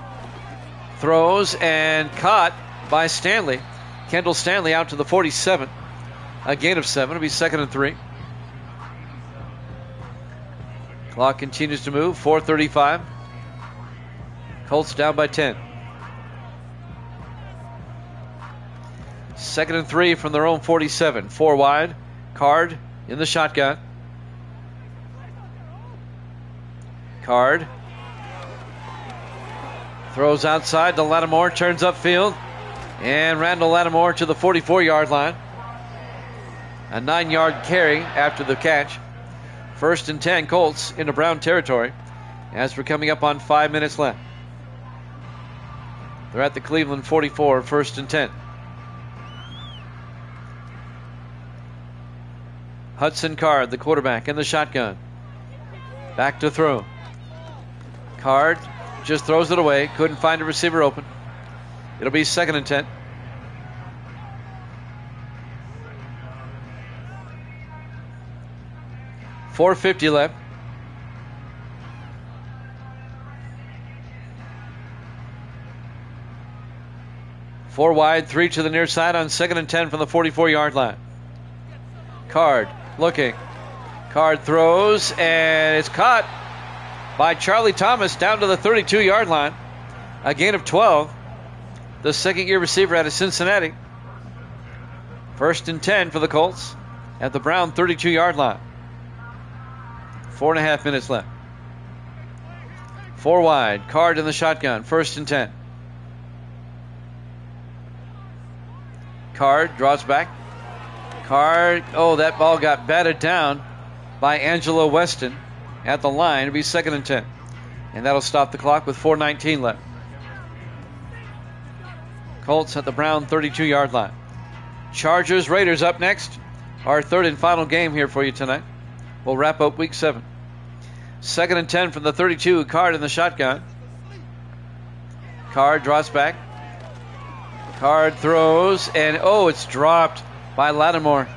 throws and caught by Stanley. Kendall Stanley out to the 47. A gain of 7. It'll be 2nd and 3. Clock continues to move. 4:35. Colts down by 10. 2nd and 3 from their own 47. 4 wide. Card in the shotgun. Card throws outside to Lattimore. Turns upfield. And Randall Lattimore to the 44-yard line. A 9-yard carry after the catch. 1st and 10. Colts into Brown territory as we're coming up on 5 minutes left. They're at the Cleveland 44, 1st and 10. Hudson Card, the quarterback, in the shotgun. Back to throw. Card just throws it away. Couldn't find a receiver open. It'll be 2nd and 10. .450 left. 4 wide, 3 to the near side on 2nd and 10 from the 44-yard line. Card looking. Card throws, and it's caught by Charlie Thomas down to the 32-yard line. A gain of 12. The second-year receiver out of Cincinnati. 1st and 10 for the Colts at the Brown 32-yard line. 4.5 minutes left. 4 wide. Card in the shotgun. 1st and 10. Card draws back. Card. Oh, that ball got batted down by Angelo Weston at the line. It'll be 2nd and 10. And that'll stop the clock with 4:19 left. Colts at the Brown 32-yard line. Chargers, Raiders up next. Our 3rd and final game here for you tonight. We'll wrap up week 7. 2nd and 10 from the 32. Card in the shotgun. Card draws back. Card throws, and oh, it's dropped by Lattimore.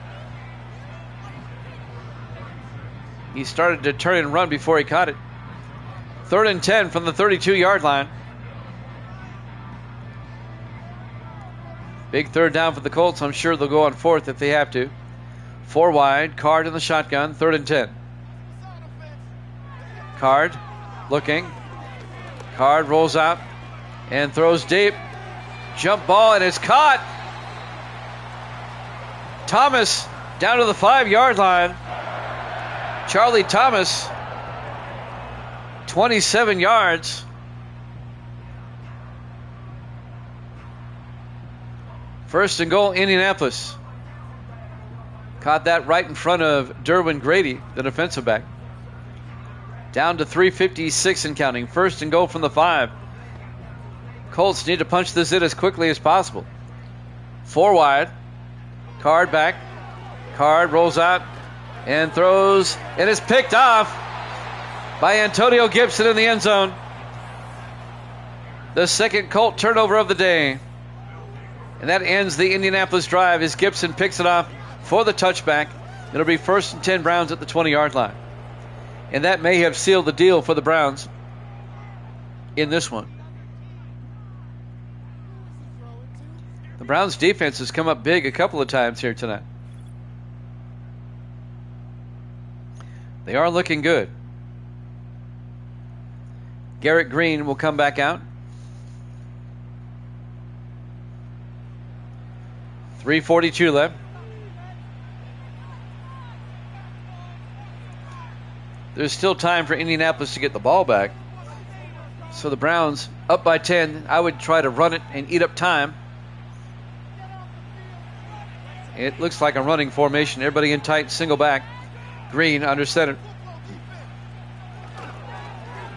He started to turn and run before he caught it. 3rd and 10 from the 32-yard line. Big 3rd down for the Colts. I'm sure they'll go on 4th if they have to. 4 wide. Card in the shotgun. 3rd and 10. Card looking. Card rolls out and throws deep. Jump ball, and it's caught. Thomas down to the 5-yard line. Charlie Thomas, 27 yards. First and goal, Indianapolis. Caught that right in front of Derwin Grady, the defensive back. Down to 3:56 and counting. 1st and goal from the 5. Colts need to punch this in as quickly as possible. 4 wide. Card back. Card rolls out and throws, and it's picked off by Antonio Gibson in the end zone. The 2nd Colt turnover of the day. And that ends the Indianapolis drive as Gibson picks it off for the touchback. It'll be 1st and 10 Browns at the 20-yard line. And that may have sealed the deal for the Browns in this one. The Browns defense has come up big a couple of times here tonight. They are looking good. Garrett Green will come back out. 3:42 left. There's still time for Indianapolis to get the ball back. So the Browns up by 10. I would try to run it and eat up time. It looks like a running formation. Everybody in tight, single back. Green under center.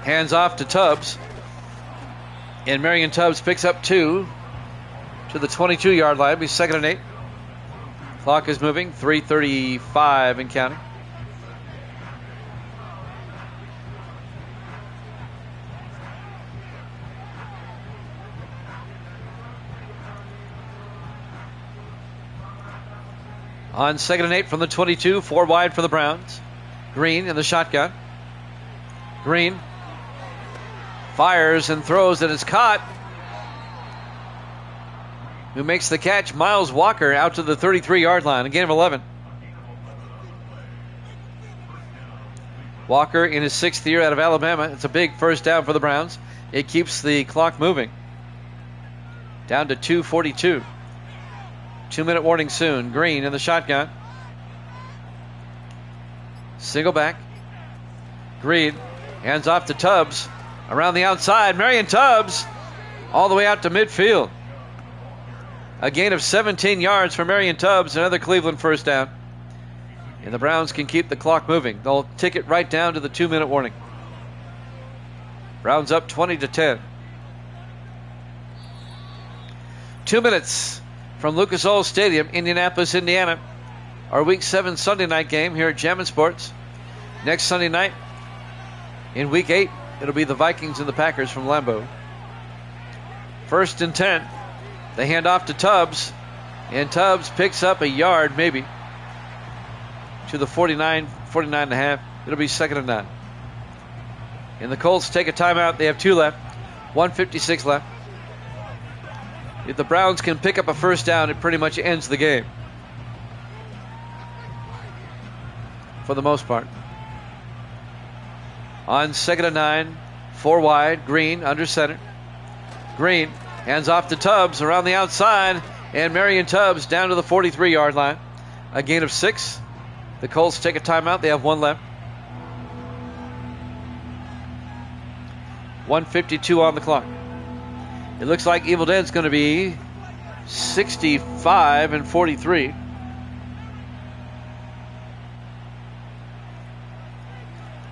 Hands off to Tubbs. And Marion Tubbs picks up 2 to the 22-yard line. It'll be 2nd and 8. Clock is moving. 3:35 and counting. On 2nd and 8 from the 22, 4 wide for the Browns. Green in the shotgun. Green fires and throws, and it's caught. Who makes the catch? Miles Walker out to the 33-yard line. A gain of 11. Walker in his 6th year out of Alabama. It's a big 1st down for the Browns. It keeps the clock moving. Down to 2:42. 2-minute warning soon. Green in the shotgun. Single back. Green hands off to Tubbs. Around the outside. Marion Tubbs all the way out to midfield. A gain of 17 yards for Marion Tubbs. Another Cleveland 1st down. And the Browns can keep the clock moving. They'll tick it right down to the 2-minute warning. Browns up 20-10. 2 minutes from Lucas Oil Stadium, Indianapolis, Indiana. Our Week 7 Sunday night game here at Jammin' Sports. Next Sunday night, in Week 8, it'll be the Vikings and the Packers from Lambeau. 1st and 10. They hand off to Tubbs, and Tubbs picks up a yard, maybe, to the 49 and a half. It'll be 2nd and 9. And the Colts take a timeout. They have 2 left, 1:56 left. If the Browns can pick up a 1st down, it pretty much ends the game. for the most part. On 2nd and 9, 4 wide, Green under center. Green hands off to Tubbs around the outside, and Marion Tubbs down to the 43-yard line. A gain of 6. The Colts take a timeout. They have 1 left. 1:52 on the clock. It looks like Evil Dead's going to be 65 and 43.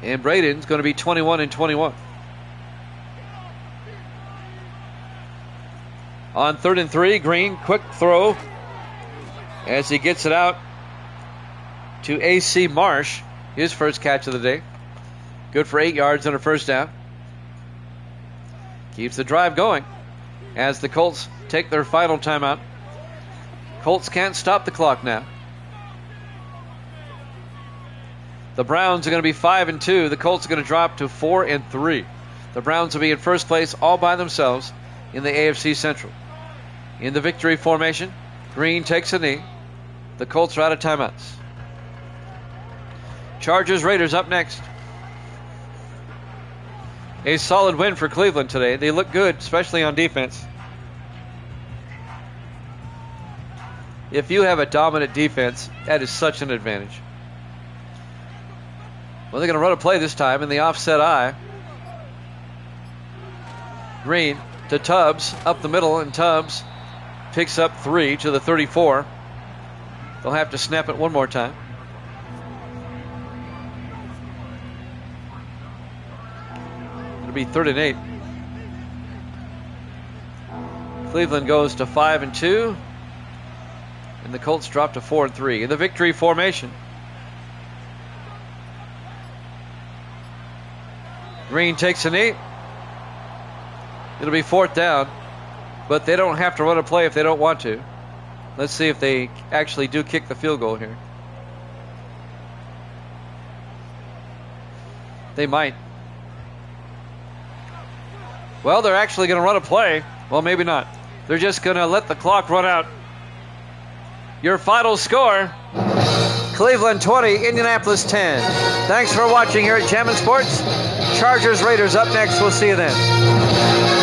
And Braden's going to be 21 and 21. On 3rd and 3, Green, quick throw as he gets it out to A.C. Marsh, his first catch of the day. Good for 8 yards and a first down. Keeps the drive going as the Colts take their final timeout. Colts can't stop the clock now. The Browns are going to be 5 and 2. The Colts are going to drop to 4 and 3. The Browns will be in first place all by themselves in the AFC Central. In the victory formation, Green takes a knee. The Colts are out of timeouts. Chargers Raiders up next. A solid win for Cleveland today. They look good, especially on defense. If you have a dominant defense, that is such an advantage. Well, they're going to run a play this time in the offset eye. Green to Tubbs up the middle, and Tubbs picks up 3 to the 34. They'll have to snap it one more time. It'll be 3rd and 8. Cleveland goes to 5 and 2. And the Colts drop to 4 and 3. In the victory formation, Green takes a knee. It'll be 4th down, but they don't have to run a play if they don't want to. Let's see if they actually do kick the field goal here. They might. Well, they're actually going to run a play. Well, maybe not. They're just going to let the clock run out. Your final score, Cleveland 20, Indianapolis 10. Thanks for watching here at Jammin' Sports. Chargers Raiders up next. We'll see you then.